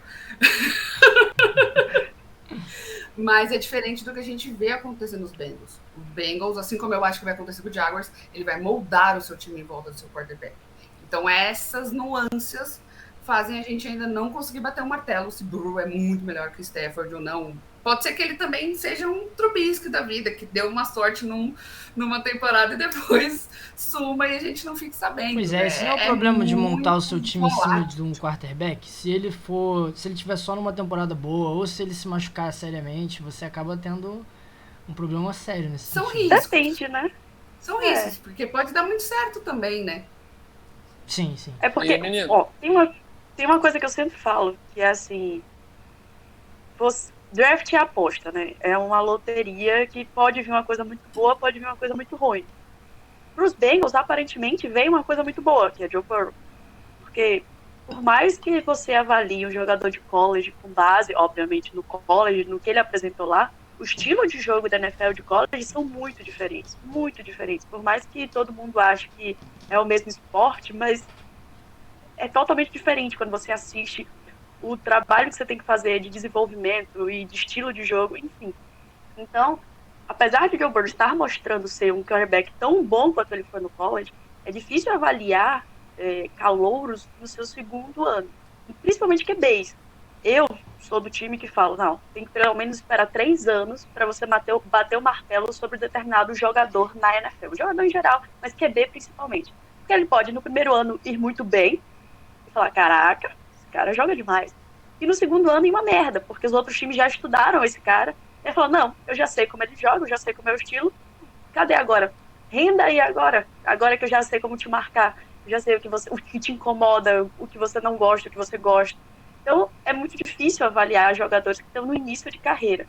Mas é diferente do que a gente vê acontecer nos Bengals. O Bengals, assim como eu acho que vai acontecer com o Jaguars, ele vai moldar o seu time em volta do seu quarterback. Então essas nuances fazem a gente ainda não conseguir bater o martelo se Burrow é muito melhor que o Stafford ou não. Pode ser que ele também seja um Trubisky da vida, que deu uma sorte numa temporada e depois suma e a gente não fique sabendo. Pois é, esse não é o problema de montar o seu time em cima de um quarterback. Se ele tiver só numa temporada boa ou se ele se machucar seriamente, você acaba tendo um problema sério nesse São sentido. riscos. Depende, né? São riscos, porque pode dar muito certo também, né? Sim, sim. É porque, ó, tem uma coisa que eu sempre falo, que é assim, draft é aposta, né? É uma loteria que pode vir uma coisa muito boa, pode vir uma coisa muito ruim. Para os Bengals, aparentemente, veio uma coisa muito boa, que é Joe Burrow. Porque, por mais que você avalie um jogador de college com base, obviamente, no college, no que ele apresentou lá, o estilo de jogo da NFL de college são muito diferentes. Muito diferentes. Por mais que todo mundo ache que é o mesmo esporte, mas é totalmente diferente quando você assiste o trabalho que você tem que fazer de desenvolvimento e de estilo de jogo, enfim. Então, apesar de Joe Burrow estar mostrando ser um quarterback tão bom quanto ele foi no college, é difícil avaliar calouros no seu segundo ano, e principalmente QBs. Eu sou do time que falo, não, tem que pelo menos esperar 3 anos para você bater o martelo sobre determinado jogador na NFL. Jogador em geral, mas QB principalmente. Porque ele pode, no primeiro ano, ir muito bem e falar, caraca, esse cara joga demais. E no segundo ano, ir uma merda, porque os outros times já estudaram esse cara. Ele falou, não, eu já sei como ele joga, eu já sei como é o estilo. Cadê agora? Renda aí agora. Agora que eu já sei como te marcar. Eu já sei o que te incomoda, o que você não gosta, o que você gosta. Então, é muito difícil avaliar jogadores que estão no início de carreira.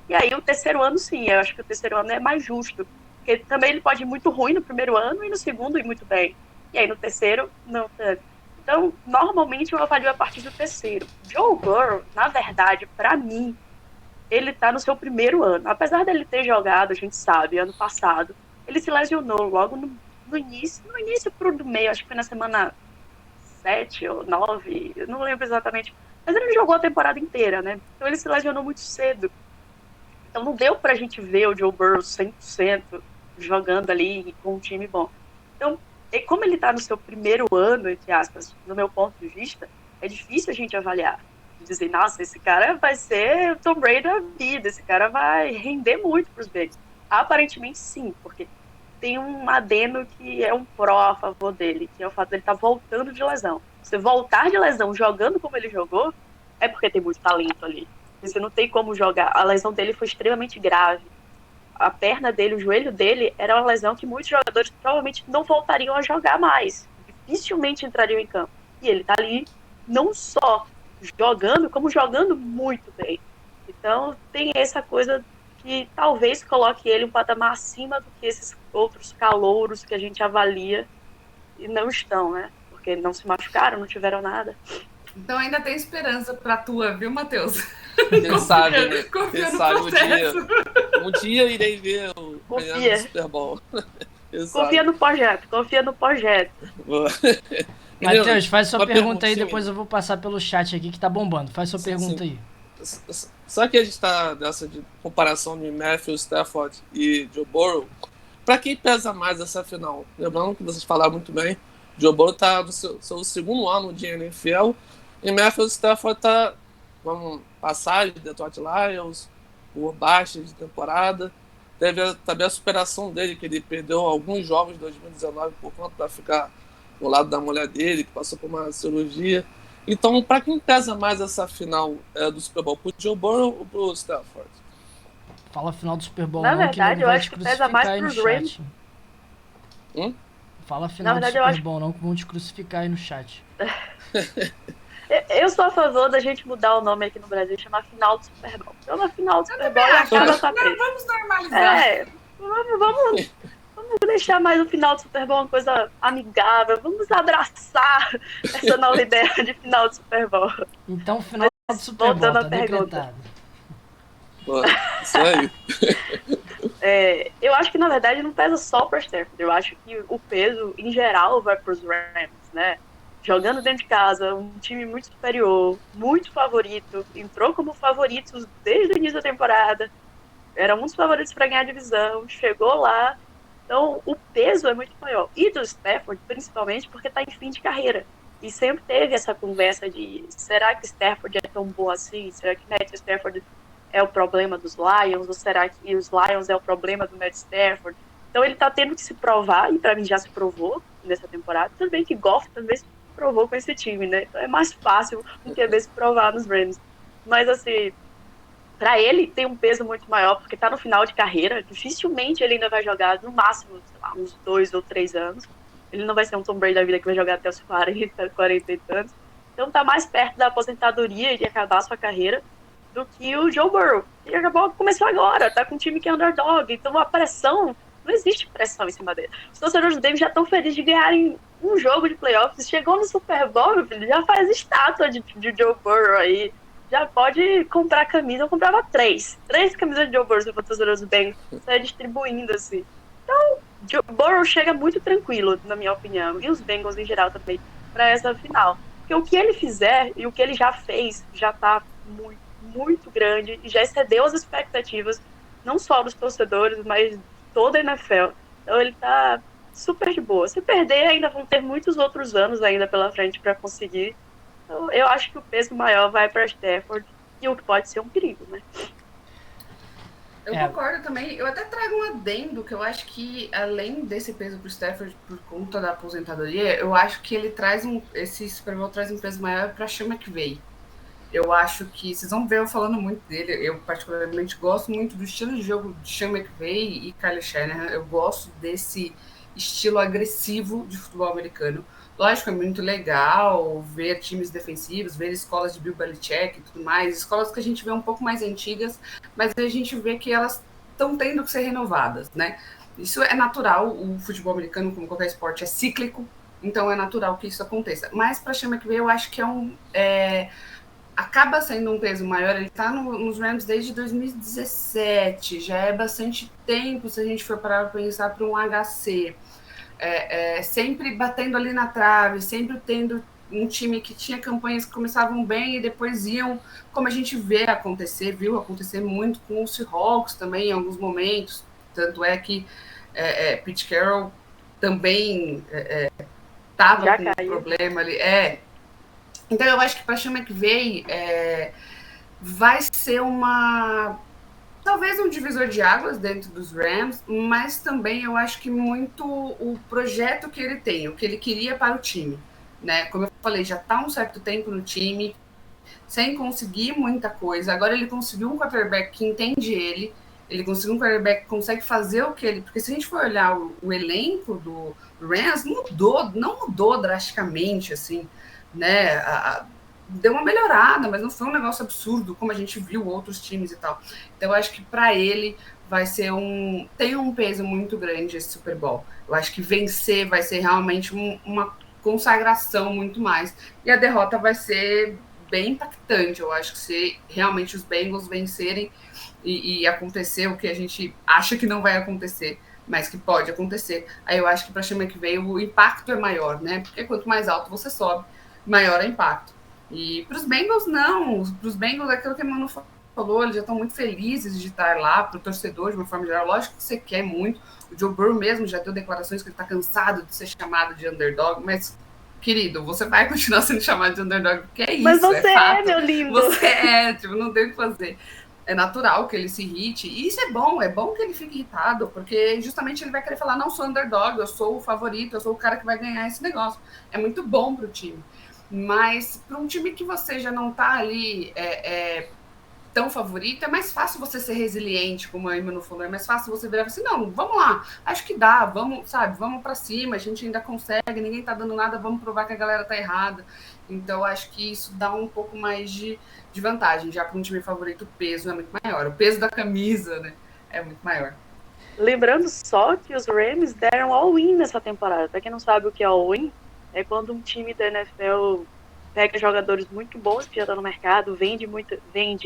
E aí, o terceiro ano, sim, eu acho que o terceiro ano é mais justo. Porque também ele pode ir muito ruim no primeiro ano e no segundo ir muito bem. E aí, no terceiro, não tanto. Então, normalmente, eu avalio a partir do terceiro. Joe Burrow, na verdade, para mim, ele tá no seu primeiro ano. Apesar dele ter jogado, a gente sabe, ano passado, ele se lesionou logo no início pro meio, acho que foi na semana 7 ou 9, eu não lembro exatamente, mas ele jogou a temporada inteira, né? Então ele se lesionou muito cedo. Então não deu pra gente ver o Joe Burrow 100% jogando ali com um time bom. Então, como ele tá no seu primeiro ano, entre aspas, no meu ponto de vista, é difícil a gente avaliar. Dizer, nossa, esse cara vai ser o Tom Brady da vida, esse cara vai render muito pros Bengals. Aparentemente sim, porque tem um adendo que é um pró a favor dele, que é o fato dele estar voltando de lesão. Você voltar de lesão jogando como ele jogou, é porque tem muito talento ali. Você não tem como jogar. A lesão dele foi extremamente grave. A perna dele, o joelho dele, era uma lesão que muitos jogadores provavelmente não voltariam a jogar mais. Dificilmente entrariam em campo. E ele tá ali não só jogando, como jogando muito bem. Então tem essa coisa que talvez coloque ele um patamar acima do que esses outros calouros que a gente avalia e não estão, né? Porque não se machucaram, não tiveram nada. Então ainda tem esperança pra tua, viu, Matheus? Quem sabe, né? Confia Quem no sabe processo. um dia irei ver o Confia. Super Bowl. Confia no projeto. Matheus, faz sua Uma pergunta aí, perguntinha. depois eu vou passar pelo chat aqui que tá bombando. Faz sua pergunta aí. Só que a gente tá nessa de comparação de Matthew Stafford e Joe Burrow. Pra quem pesa mais essa final? Lembrando que vocês falaram muito bem, Joe Burrow tá no seu segundo ano de NFL e Matthew Stafford tá com passagem de Detroit Lions, por baixas de temporada. Teve também a superação dele, que ele perdeu alguns jogos em 2019 por conta para ficar do lado da mulher dele, que passou por uma cirurgia. Então, para quem pesa mais essa final do Super Bowl, pro Joe Burrow ou pro Stafford? Fala a final do Super Bowl, Na não, verdade, que eu vai acho te que pesa mais crucificar aí no pros Rams. chat. Fala final Na do verdade, eu Super acho- Bowl, não, que vão te crucificar aí no chat. Eu sou a favor da gente mudar o nome aqui no Brasil e chamar final do Super Bowl. Então, na final do Super Bowl, também acho. acaba com a treta. Vamos normalizar. Vamos deixar mais o final do Super Bowl uma coisa amigável. Vamos abraçar essa nova ideia de final do Super Bowl. Então, final do Super Bowl, voltando à tá pergunta. decretado. Pô, isso aí. Eu acho que, na verdade, não pesa só para Stafford. Eu acho que o peso, em geral, vai para os Rams, né? Jogando dentro de casa, um time muito superior, muito favorito, entrou como favoritos desde o início da temporada, era um dos favoritos para ganhar a divisão, chegou lá. Então, o peso é muito maior. E do Stafford, principalmente, porque está em fim de carreira. E sempre teve essa conversa de, será que Stafford é tão bom assim? Será que Matt Stafford é o problema dos Lions? Ou será que os Lions é o problema do Matt Stafford? Então, ele está tendo que se provar, e para mim já se provou nessa temporada. Tudo bem que Goff também se provou com esse time, né? Então, é mais fácil do que se provar nos Rams. Mas, assim, para ele tem um peso muito maior, porque está no final de carreira, dificilmente ele ainda vai jogar no máximo, sei lá, uns 2 ou 3 anos. Ele não vai ser um Tom Brady da vida que vai jogar até os 40 e tantos. Então tá mais perto da aposentadoria e de acabar a sua carreira do que o Joe Burrow. E começou agora, tá com um time que é underdog, então a pressão, não existe pressão em cima dele. Os torcedores do Davis já estão felizes de ganharem um jogo de playoffs. Chegou no Super Bowl, meu filho, já faz estátua de Joe Burrow aí. Já pode comprar camisa. Eu comprava 3 camisas de Joe Burrow para torcedores do Bengals, saia distribuindo assim. Então, Joe Burrow chega muito tranquilo, na minha opinião, e os Bengals em geral também, para essa final. Porque o que ele fizer e o que ele já fez já tá muito, muito grande e já excedeu as expectativas, não só dos torcedores, mas de toda a NFL. Então ele tá super de boa. Se perder, ainda vão ter muitos outros anos ainda pela frente para conseguir. Então, eu acho que o peso maior vai para Stafford, e o que pode ser um perigo, né? Eu concordo também. Eu até trago um adendo, que eu acho que, além desse peso pro Stafford por conta da aposentadoria, eu acho que ele traz esse Super Bowl traz um peso maior para Sean McVay. Eu acho que, vocês vão ver eu falando muito dele, eu particularmente gosto muito do estilo de jogo de Sean McVay e Kyle Shanahan. Eu gosto desse estilo agressivo de futebol americano. Lógico, é muito legal ver times defensivos, ver escolas de Bill Belichick e tudo mais, escolas que a gente vê um pouco mais antigas, mas a gente vê que elas estão tendo que ser renovadas, né? Isso é natural, o futebol americano, como qualquer esporte, é cíclico, então é natural que isso aconteça. Mas para Sean McVay, eu acho que acaba sendo um peso maior. Ele está nos Rams desde 2017, já é bastante tempo se a gente for parar para pensar para um HC. Sempre batendo ali na trave, sempre tendo um time que tinha campanhas que começavam bem e depois iam, como a gente viu acontecer muito com os Seahawks também em alguns momentos, tanto é que Pete Carroll também estava com um problema ali. Então eu acho que para Sean McVay vai ser talvez um divisor de águas dentro dos Rams, mas também eu acho que muito o projeto que ele tem, o que ele queria para o time, né? Como eu falei, já está um certo tempo no time, sem conseguir muita coisa. Agora ele conseguiu um quarterback que entende ele conseguiu um quarterback que consegue fazer o que ele... Porque se a gente for olhar o elenco do Rams, não mudou drasticamente, assim, né? Deu uma melhorada, mas não foi um negócio absurdo, como a gente viu outros times e tal. Então, eu acho que para ele vai ser tem um peso muito grande esse Super Bowl. Eu acho que vencer vai ser realmente uma consagração muito mais. E a derrota vai ser bem impactante. Eu acho que se realmente os Bengals vencerem e acontecer o que a gente acha que não vai acontecer, mas que pode acontecer, aí eu acho que para Sean McVay o impacto é maior, né? Porque quanto mais alto você sobe, maior é o impacto. E para os Bengals, não. Para os Bengals, aquilo que a Manu falou, eles já estão muito felizes de estar lá, para o torcedor, de uma forma geral. Lógico que você quer muito. O Joe Burrow mesmo já deu declarações que ele está cansado de ser chamado de underdog, mas, querido, você vai continuar sendo chamado de underdog, porque é isso, mas você fato. Meu lindo. Você não tem o que fazer. É natural que ele se irrite, e isso é bom que ele fique irritado, porque justamente ele vai querer falar, não sou underdog, eu sou o favorito, eu sou o cara que vai ganhar esse negócio. É muito bom para o time. Mas para um time que você já não está ali tão favorito, é mais fácil você ser resiliente, como a Emma falou, é mais fácil você virar assim, não, vamos lá, acho que dá, vamos, sabe, vamos pra cima, a gente ainda consegue, ninguém tá dando nada, vamos provar que a galera tá errada. Então, acho que isso dá um pouco mais de vantagem, já para um time favorito o peso é muito maior, o peso da camisa, né, é muito maior. Lembrando só que os Rams deram all-in nessa temporada. Pra quem não sabe o que é all-in, é quando um time da NFL pega jogadores muito bons que já estão no mercado, vende,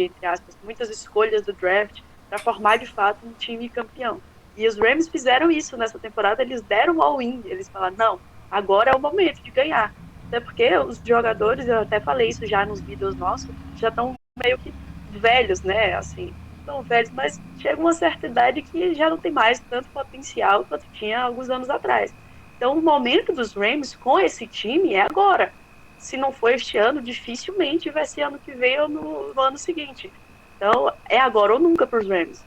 entre aspas, muitas escolhas do draft para formar de fato um time campeão. E os Rams fizeram isso nessa temporada, eles deram all-in, eles falaram, não, agora é o momento de ganhar. Até porque os jogadores, eu até falei isso já nos vídeos nossos, já estão meio que velhos, né, assim, tão velhos, mas chega uma certa idade que já não tem mais tanto potencial quanto tinha alguns anos atrás. Então, o momento dos Rams com esse time é agora. Se não for este ano, dificilmente vai ser ano que vem ou no ano seguinte. Então, é agora ou nunca para os Rams.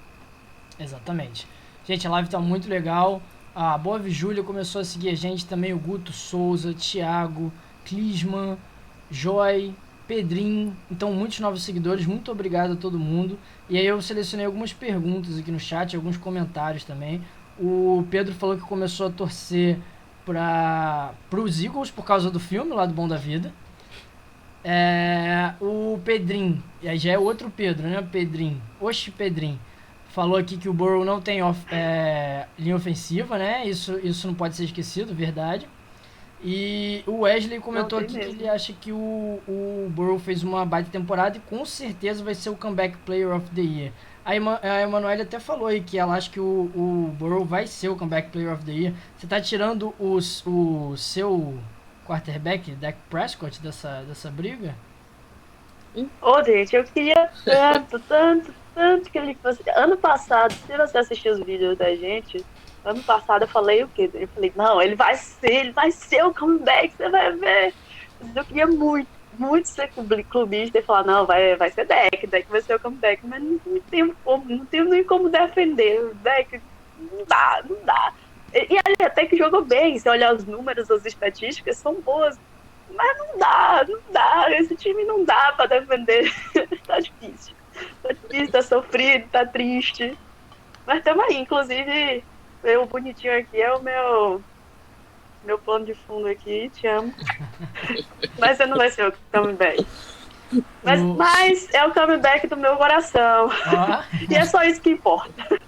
Exatamente. Gente, a live tá muito legal. A Boa Júlia começou a seguir a gente também, o Guto Souza, Thiago, Clisman, Joy, Pedrinho. Então, muitos novos seguidores. Muito obrigado a todo mundo. E aí eu selecionei algumas perguntas aqui no chat, alguns comentários também. O Pedro falou que começou a torcer para os Eagles por causa do filme lá do Bom da Vida. O Pedrinho, e aí já é outro Pedro, né? Pedrinho, Pedrinho, falou aqui que o Burrow não tem linha ofensiva, né? Isso não pode ser esquecido, verdade. E o Wesley comentou aqui que ele acha que o Burrow fez uma baita temporada e com certeza vai ser o Comeback Player of the Year. A Emanuele até falou aí que ela acha que o Burrow vai ser o Comeback Player of the Year. Você tá tirando o seu quarterback, Dak Prescott, dessa briga? Gente, eu queria tanto que ele fosse... Ano passado, se você assistir os vídeos da gente, ano passado eu falei o quê? Eu falei, não, ele vai ser o comeback, você vai ver. Eu queria muito ser clubista e falar, não, vai ser Dak vai ser o comeback, mas não tenho nem como defender. O Dak não dá. E ele até que jogou bem, se olhar os números, as estatísticas são boas, mas não dá, esse time não dá pra defender. Tá difícil, tá sofrido, tá triste, mas tamo aí. Inclusive, o bonitinho aqui é o meu plano de fundo aqui, te amo. Mas você não vai ser o comeback. Mas é o comeback do meu coração. E é só isso que importa.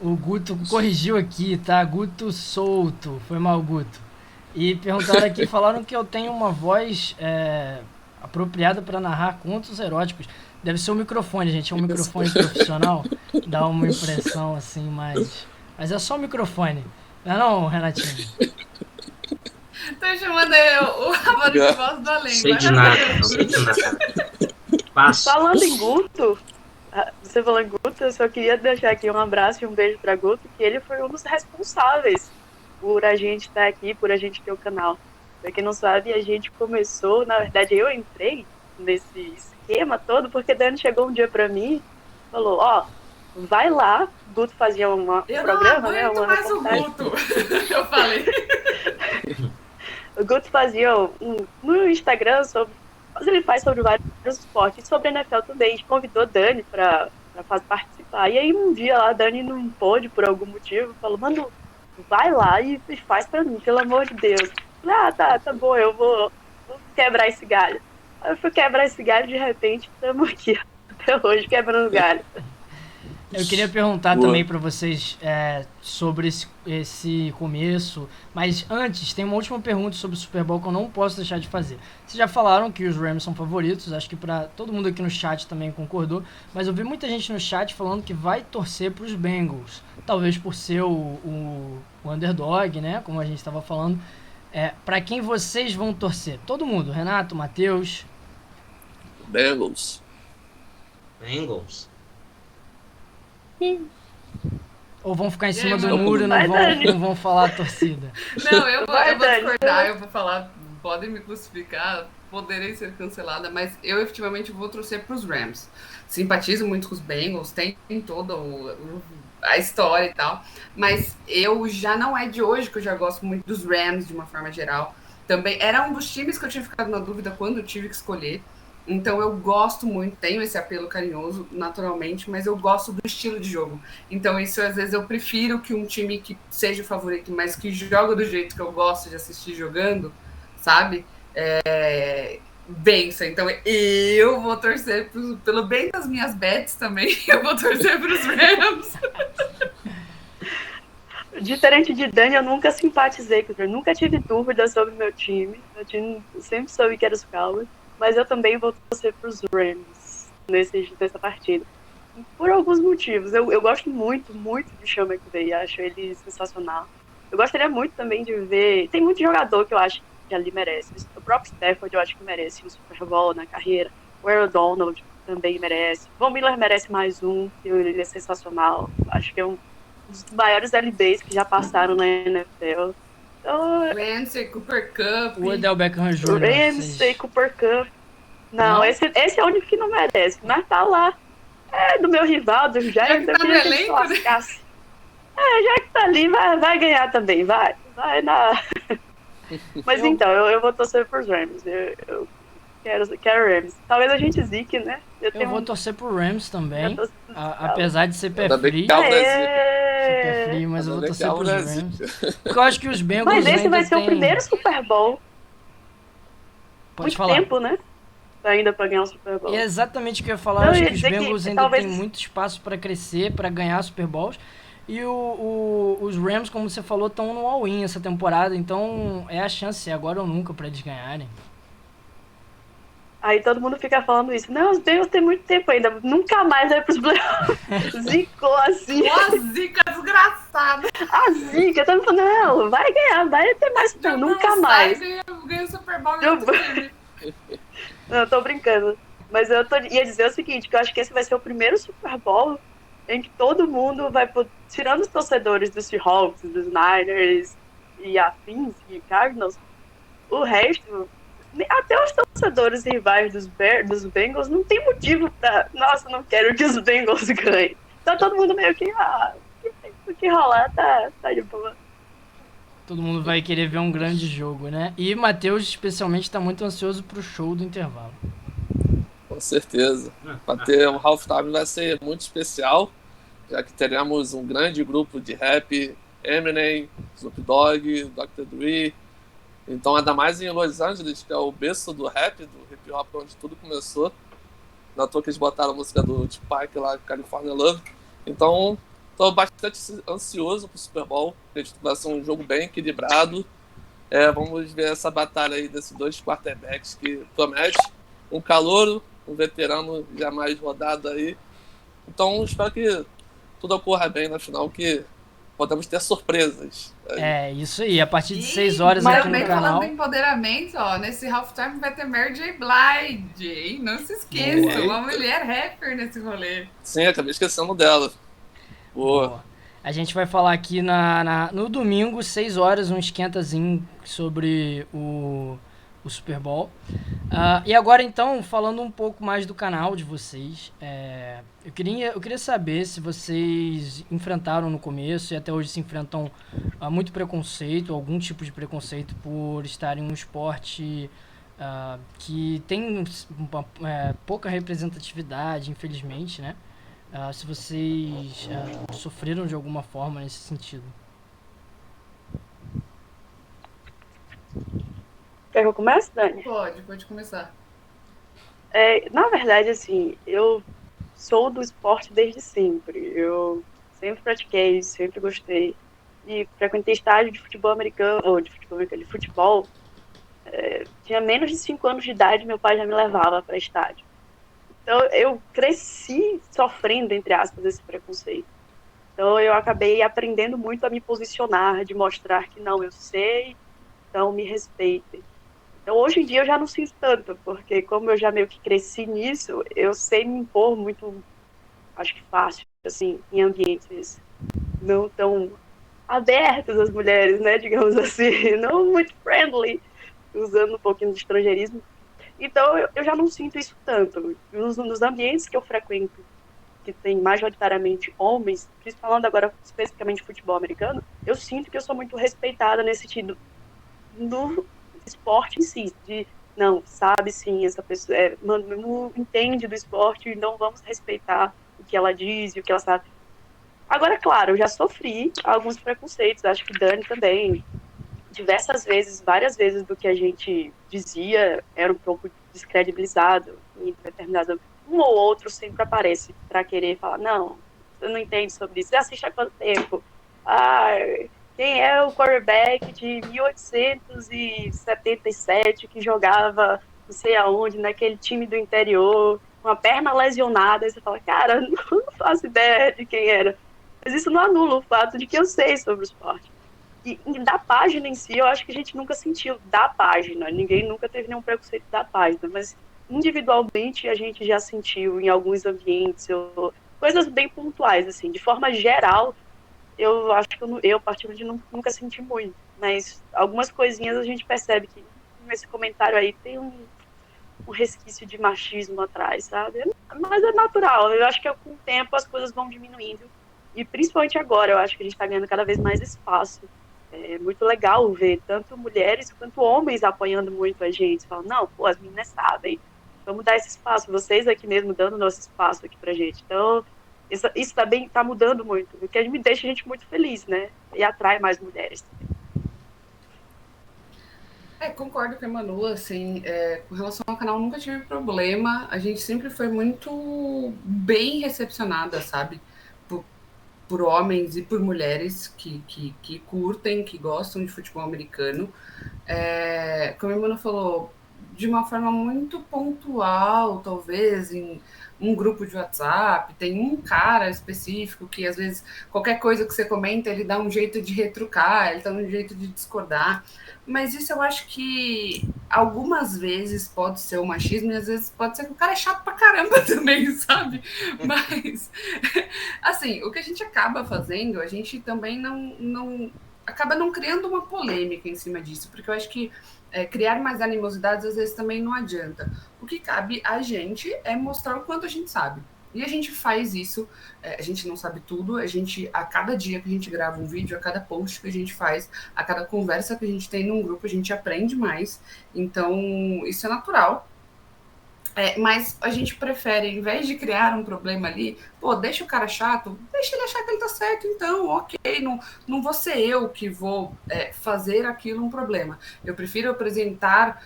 O Guto corrigiu aqui, tá? Guto Souto. Foi mal, Guto. E perguntaram aqui, falaram que eu tenho uma voz apropriada para narrar contos eróticos. Deve ser o microfone, gente. É um microfone profissional. Dá uma impressão assim, mas é só o microfone. Não, Renatinho? Tô chamando o Rafa de voz da língua. Sei de nada, não sei de nada. Falando em Guto, você falou em Guto, eu só queria deixar aqui um abraço e um beijo pra Guto, que ele foi um dos responsáveis por a gente estar aqui, por a gente ter o canal. Pra quem não sabe, a gente começou, na verdade eu entrei nesse esquema todo, porque Dani chegou um dia pra mim e falou, vai lá, o Guto fazia um programa, né? Uma mais reportagem. O Guto, eu falei. O Guto fazia no Instagram mas ele faz sobre vários esportes, sobre a NFL também. A gente convidou a Dani pra participar. E aí um dia lá, a Dani não pôde por algum motivo, falou, mano, vai lá e faz pra mim, pelo amor de Deus. Falei, tá bom, eu vou quebrar esse galho. Aí eu fui quebrar esse galho, de repente, estamos aqui até hoje, quebrando galho. Eu queria perguntar também para vocês sobre esse começo, mas antes tem uma última pergunta sobre o Super Bowl que eu não posso deixar de fazer. Vocês já falaram que os Rams são favoritos, acho que para todo mundo aqui no chat também concordou, mas eu vi muita gente no chat falando que vai torcer para os Bengals, talvez por ser o underdog, né, como a gente estava falando. Para quem vocês vão torcer? Todo mundo, Renato, Matheus? Bengals. Ou vão ficar em cima do muro e não vão falar a torcida? Não, eu vou discordar, eu vou falar, podem me crucificar, poderei ser cancelada, mas eu efetivamente vou torcer para os Rams. Simpatizo muito com os Bengals, tem toda a história e tal, mas eu já não é de hoje que eu já gosto muito dos Rams de uma forma geral. Também era um dos times que eu tinha ficado na dúvida quando eu tive que escolher. Então eu gosto muito, tenho esse apelo carinhoso naturalmente, mas eu gosto do estilo de jogo. Então isso às vezes eu prefiro que um time que seja o favorito, mas que joga do jeito que eu gosto de assistir jogando, sabe? Vença. Então eu vou torcer pelo bem das minhas bets também, eu vou torcer para os Rams. Diferente de Dani, eu nunca simpatizei com o Rams, nunca tive dúvida sobre meu time. Meu time sempre soube que era os Cowboys, mas eu também vou torcer para os Rams nessa partida. Por alguns motivos. Eu gosto muito, muito de Sean McVay, acho ele sensacional. Eu gostaria muito também de ver. Tem muito jogador que eu acho que ali merece. O próprio Stafford eu acho que merece um Super Bowl na carreira. O Aaron Donald também merece. Von Miller merece mais um, ele é sensacional. Acho que é um dos maiores LBs que já passaram na NFL. Então, Ramsey, Cooper Kupp. O Odell Beckham Jr. Ramsey, Cooper Kupp. Não, esse é o único que não merece. Mas tá lá. Do meu rival, do Giants, eu queria que ele se lascasse. Já que tá ali, vai ganhar também, vai na... Mas então, eu vou torcer pros Rams, eu quero Rams. Talvez a gente zique, né? Eu vou torcer pro Rams também, apesar de ser pé frio. Pé frio, mas eu vou torcer pros Rams. Porque eu acho que os Bengals Mas esse vai ser o primeiro Super Bowl. Pode falar. Muito tempo, né? Ainda para ganhar o Super Bowl. É exatamente o que eu ia falar. Acho que os Bengals ainda têm muito espaço para crescer, para ganhar Super Bowls. E os Rams, como você falou, estão no all-in essa temporada. Então é a chance, agora ou nunca, para eles ganharem. Aí todo mundo fica falando isso. Não, os Bengals têm muito tempo ainda. Nunca mais vai pros playoffs. Zicou assim. Uma zica desgraçada. A zica. Todo mundo falando, não, vai ganhar, vai ter mais tempo. Nunca mais. Ganha o Super Bowl. Não, tô brincando. Mas eu ia dizer o seguinte, que eu acho que esse vai ser o primeiro Super Bowl em que todo mundo vai, tirando os torcedores dos Seahawks, dos Niners e afins, e Cardinals, o resto, até os torcedores rivais dos Bengals, não tem motivo pra, nossa, não quero que os Bengals ganhem. Então todo mundo meio que, o que rolar tá de boa. Todo mundo vai querer ver um grande jogo, né? E Matheus, especialmente, tá muito ansioso pro show do intervalo. Com certeza. Para ter um halftime vai ser muito especial, já que teremos um grande grupo de rap, Eminem, Snoop Dogg, Dr. Dre. Então, ainda mais em Los Angeles, que é o berço do rap, do hip hop, onde tudo começou. Na toa que eles botaram a música do Tupac lá, California Love. Então, estou bastante ansioso pro Super Bowl. Acredito que vai ser um jogo bem equilibrado. Vamos ver essa batalha aí desses dois quarterbacks que promete. Um calouro, um veterano já mais rodado aí. Então, espero que tudo ocorra bem na final, que podemos ter surpresas. Isso aí. A partir de 6 horas aqui no canal. Falando em empoderamento, nesse halftime vai ter Mary J. Blige, hein? Não se esqueça, uma mulher rapper nesse rolê. Sim, acabei esquecendo dela. Boa. A gente vai falar aqui no domingo, 6 horas, um esquentazinho sobre o Super Bowl. E agora, então, falando um pouco mais do canal de vocês, eu queria saber se vocês enfrentaram no começo e até hoje se enfrentam muito preconceito, algum tipo de preconceito por estarem em um esporte que tem pouca representatividade, infelizmente, né? Se vocês sofreram de alguma forma nesse sentido. Quer que eu comece, Dani? Pode começar. Na verdade, assim, eu sou do esporte desde sempre. Eu sempre pratiquei, sempre gostei. E frequentei estádio de futebol americano, de futebol. Tinha menos de 5 anos de idade, meu pai já me levava para estádio. Então, eu cresci sofrendo, entre aspas, esse preconceito. Então, eu acabei aprendendo muito a me posicionar, de mostrar que não, eu sei, então me respeitem. Então, hoje em dia, eu já não sinto tanto, porque como eu já meio que cresci nisso, eu sei me impor muito, acho que fácil, assim, em ambientes não tão abertos às mulheres, né, digamos assim, não muito friendly, usando um pouquinho de estrangeirismo. Então, eu já não sinto isso tanto. Nos ambientes que eu frequento, que tem majoritariamente homens, falando agora especificamente de futebol americano, eu sinto que eu sou muito respeitada nesse sentido do esporte em si, de não, sabe sim, essa pessoa não entende do esporte, então vamos respeitar o que ela diz e o que ela sabe. Agora, claro, eu já sofri alguns preconceitos, acho que Dani também, diversas vezes, várias vezes do que a gente dizia era um pouco descredibilizado em determinado. Um ou outro sempre aparece para querer falar, não, você não entende sobre isso, você assiste há quanto tempo? Ah, quem é o quarterback de 1877 que jogava não sei aonde, naquele time do interior, uma perna lesionada, e você fala, cara, não faço ideia de quem era. Mas isso não anula o fato de que eu sei sobre o esporte. E da página em si, eu acho que a gente nunca sentiu da página. Ninguém nunca teve nenhum preconceito da página. Mas individualmente a gente já sentiu em alguns ambientes, coisas bem pontuais, assim. De forma geral, eu acho que eu particularmente, nunca senti muito. Mas algumas coisinhas a gente percebe que nesse comentário aí tem um resquício de machismo atrás, sabe? Mas é natural. Eu acho que com o tempo as coisas vão diminuindo. E principalmente agora, eu acho que a gente está ganhando cada vez mais espaço. É muito legal ver tanto mulheres quanto homens apoiando muito a gente. Falam, não, pô, as meninas sabem. Vamos dar esse espaço. Vocês aqui mesmo dando nosso espaço aqui pra gente. Então, isso também tá mudando muito. O que me deixa a gente muito feliz, né? E atrai mais mulheres. Concordo com a Manu, assim, com relação ao canal nunca tive problema, a gente sempre foi muito bem recepcionada, sabe, por homens e por mulheres que curtem, que gostam de futebol americano. Como a Manu falou, de uma forma muito pontual, talvez, em um grupo de WhatsApp, tem um cara específico que, às vezes, qualquer coisa que você comenta, ele dá um jeito de retrucar, ele dá um jeito de discordar. Mas isso eu acho que algumas vezes pode ser o machismo e às vezes pode ser que o cara é chato pra caramba também, sabe? Mas, assim, o que a gente acaba fazendo, a gente também não acaba não criando uma polêmica em cima disso, porque eu acho que criar mais animosidades às vezes também não adianta. O que cabe a gente é mostrar o quanto a gente sabe. E a gente faz isso, a gente não sabe tudo, a cada dia que a gente grava um vídeo, a cada post que a gente faz, a cada conversa que a gente tem num grupo, a gente aprende mais. Então, isso é natural. Mas a gente prefere, em vez de criar um problema ali, pô, deixa o cara chato, deixa ele achar que ele tá certo, então, ok, não vou ser eu que vou fazer aquilo um problema. Eu prefiro apresentar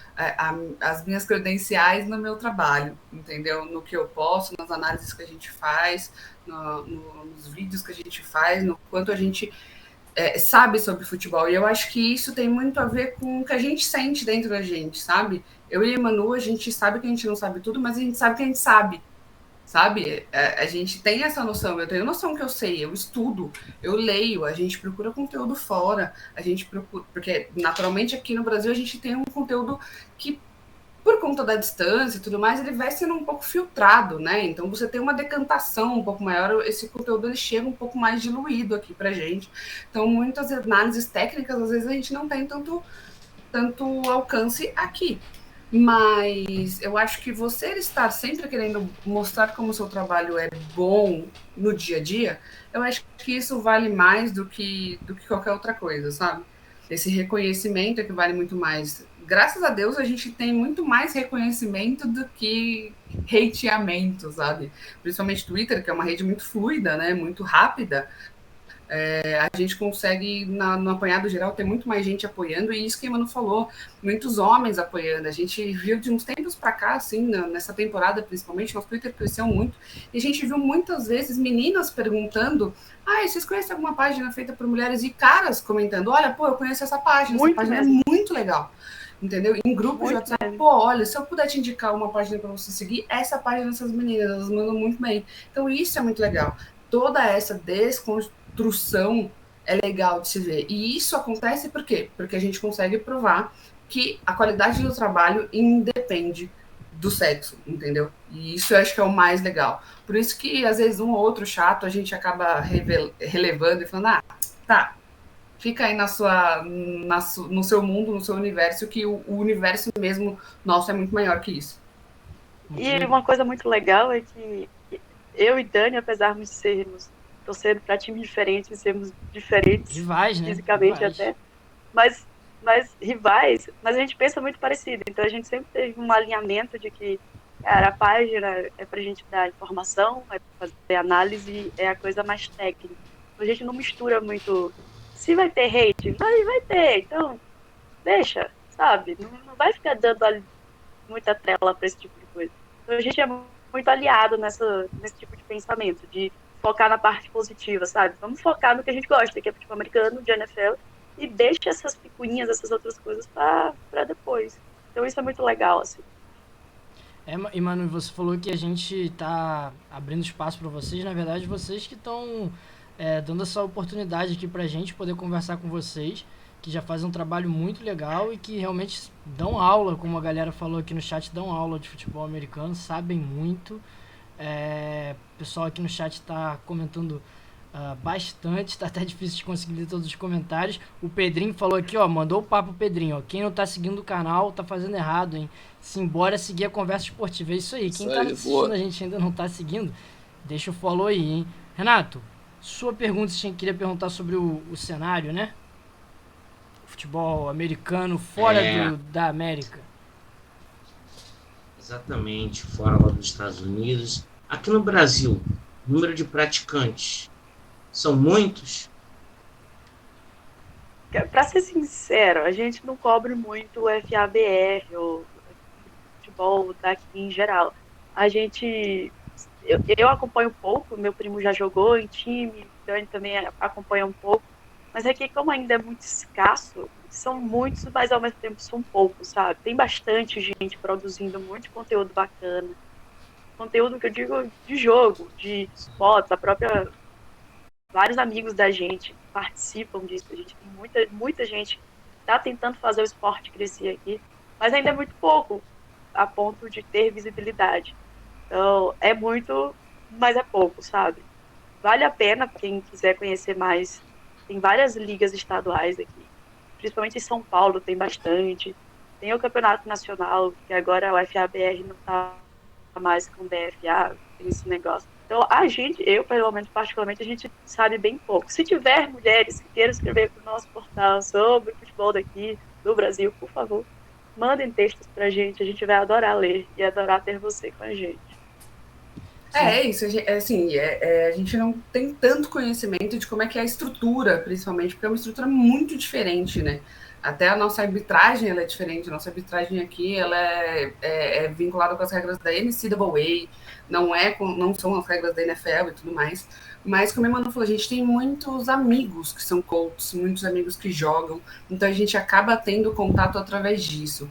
as minhas credenciais no meu trabalho, entendeu? No que eu posso, nas análises que a gente faz, nos vídeos que a gente faz, no quanto a gente sabe sobre futebol. E eu acho que isso tem muito a ver com o que a gente sente dentro da gente, sabe? Eu e a Manu, a gente sabe que a gente não sabe tudo, mas a gente sabe que a gente sabe? A gente tem essa noção, eu tenho noção que eu sei, eu estudo, eu leio, a gente procura conteúdo fora, a gente procura, porque naturalmente aqui no Brasil a gente tem um conteúdo que, por conta da distância e tudo mais, ele vai sendo um pouco filtrado, né? Então você tem uma decantação um pouco maior, esse conteúdo ele chega um pouco mais diluído aqui pra gente. Então muitas análises técnicas, às vezes a gente não tem tanto alcance aqui. Mas eu acho que você estar sempre querendo mostrar como o seu trabalho é bom no dia a dia, eu acho que isso vale mais do que qualquer outra coisa, sabe? Esse reconhecimento é que vale muito mais. Graças a Deus a gente tem muito mais reconhecimento do que hateamento, sabe? Principalmente Twitter, que é uma rede muito fluida, né? Muito rápida. A gente consegue, no apanhado geral, ter muito mais gente apoiando, e isso que a Manu falou, muitos homens apoiando. A gente viu de uns tempos para cá, assim, nessa temporada principalmente, nosso Twitter cresceu muito, e a gente viu muitas vezes meninas perguntando: vocês conhecem alguma página feita por mulheres? E caras comentando: olha, pô, eu conheço essa página é muito legal. Entendeu? Em grupos de WhatsApp, pô, olha, se eu puder te indicar uma página para você seguir, essa página dessas meninas, elas mandam muito bem. Então isso é muito legal. Toda essa desconstrução é legal de se ver. E isso acontece por quê? Porque a gente consegue provar que a qualidade do trabalho independe do sexo, entendeu? E isso eu acho que é o mais legal. Por isso que, às vezes, um ou outro chato a gente acaba relevando e falando: tá, fica aí no seu mundo, no seu universo, que o universo mesmo nosso é muito maior que isso. E uma coisa muito legal é que eu e Dani, apesar de sermos torcendo para times diferentes, sermos diferentes rivais, né? fisicamente Rivais. até, mas mas rivais, mas a gente pensa muito parecido. Então a gente sempre teve um alinhamento de que, cara, a página é pra gente dar informação, é pra fazer análise, é a coisa mais técnica. Então, a gente não mistura muito. Se vai ter hate, vai ter. Então, deixa, sabe? Não vai ficar dando muita trela pra esse tipo de coisa. Então a gente é muito aliado nesse tipo de pensamento, de focar na parte positiva, sabe? Vamos focar no que a gente gosta, que é futebol americano, de NFL, e deixa essas picuinhas, essas outras coisas pra depois. Então isso é muito legal, assim. E Manu, você falou que a gente tá abrindo espaço para vocês. Na verdade, vocês que estão dando essa oportunidade aqui pra gente poder conversar com vocês, que já fazem um trabalho muito legal e que realmente dão aula, como a galera falou aqui no chat, dão aula de futebol americano, sabem muito. O pessoal aqui no chat está comentando bastante, está até difícil de conseguir ler todos os comentários. O Pedrinho falou aqui, ó, mandou o papo, Pedrinho, ó, quem não tá seguindo o canal tá fazendo errado, hein? Simbora seguir a conversa esportiva, é isso aí. Quem tá assistindo a gente ainda não tá seguindo, deixa o follow aí, hein? Renato, sua pergunta, você queria perguntar sobre o cenário, né? O futebol americano fora da América. Exatamente, fora lá dos Estados Unidos. Aqui no Brasil, número de praticantes são muitos? Pra ser sincero, a gente não cobre muito o FABR ou futebol daqui em geral. A gente... Eu acompanho um pouco, meu primo já jogou em time, o Dani também acompanha um pouco, mas é que como ainda é muito escasso, são muitos, mas ao mesmo tempo são poucos, sabe? Tem bastante gente produzindo muito conteúdo bacana. Conteúdo que eu digo de jogo, de fotos, a própria... Vários amigos da gente participam disso. A gente tem muita gente que está tentando fazer o esporte crescer aqui, mas ainda é muito pouco a ponto de ter visibilidade. Então, é muito, mas é pouco, sabe? Vale a pena, quem quiser conhecer mais. Tem várias ligas estaduais aqui, principalmente em São Paulo tem bastante. Tem o Campeonato Nacional, que agora o FABR não está mais com o DFA, tem esse negócio. Então, eu, pelo menos, particularmente, a gente sabe bem pouco. Se tiver mulheres que queiram escrever para o nosso portal sobre o futebol daqui, do Brasil, por favor, mandem textos para a gente vai adorar ler e adorar ter você com a gente. É isso, assim, a gente não tem tanto conhecimento de como é que é a estrutura, principalmente, porque é uma estrutura muito diferente, né? Até a nossa arbitragem ela é diferente, a nossa arbitragem aqui ela é vinculada com as regras da NCAA, não são as regras da NFL e tudo mais, mas como a Manu falou, a gente tem muitos amigos que são coaches, muitos amigos que jogam, então a gente acaba tendo contato através disso.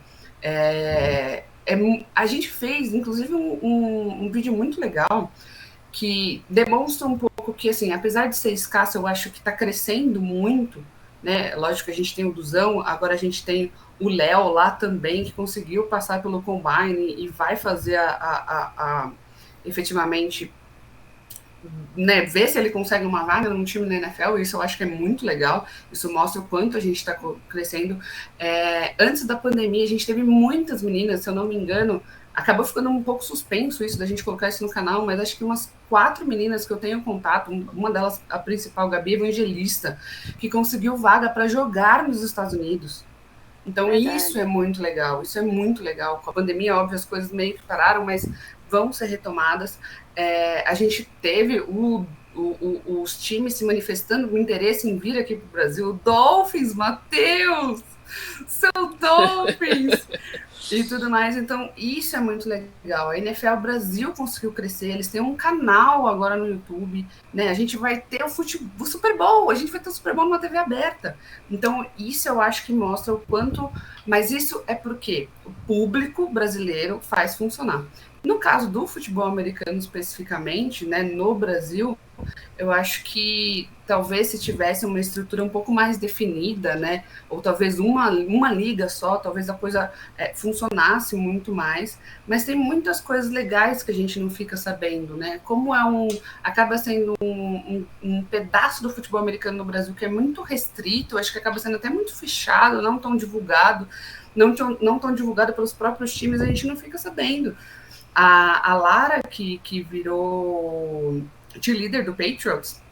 A gente fez, inclusive, um vídeo muito legal que demonstra um pouco que, assim, apesar de ser escasso, eu acho que está crescendo muito, né? Lógico que a gente tem o Duzão, agora a gente tem o Léo lá também, que conseguiu passar pelo Combine e vai fazer efetivamente, né, ver se ele consegue uma vaga num time da NFL, isso eu acho que é muito legal, isso mostra o quanto a gente está crescendo. Antes da pandemia, a gente teve muitas meninas, se eu não me engano, acabou ficando um pouco suspenso isso, da gente colocar isso no canal, mas acho que umas 4 meninas que eu tenho contato, uma delas, a principal, Gabi Evangelista, que conseguiu vaga para jogar nos Estados Unidos. Então, isso é muito legal, isso é muito legal. Com a pandemia, óbvio, as coisas meio que pararam, mas vão ser retomadas. A gente teve os times se manifestando com interesse em vir aqui para o Brasil. Dolphins, Matheus! São Dolphins! E tudo mais, então isso é muito legal. A NFL Brasil conseguiu crescer, eles têm um canal agora no YouTube, né? A gente vai ter o Super Bowl, a gente vai ter o Super Bowl numa TV aberta. Então isso eu acho que mostra o quanto, mas isso é porque o público brasileiro faz funcionar. No caso do futebol americano especificamente, né, no Brasil, eu acho que talvez se tivesse uma estrutura um pouco mais definida, né, ou talvez uma liga só, talvez a coisa funcionasse muito mais, mas tem muitas coisas legais que a gente não fica sabendo, né, como acaba sendo um pedaço do futebol americano no Brasil que é muito restrito, acho que acaba sendo até muito fechado, não tão divulgado, não tão divulgado pelos próprios times, a gente não fica sabendo. A Lara, que virou cheerleader do Patriots,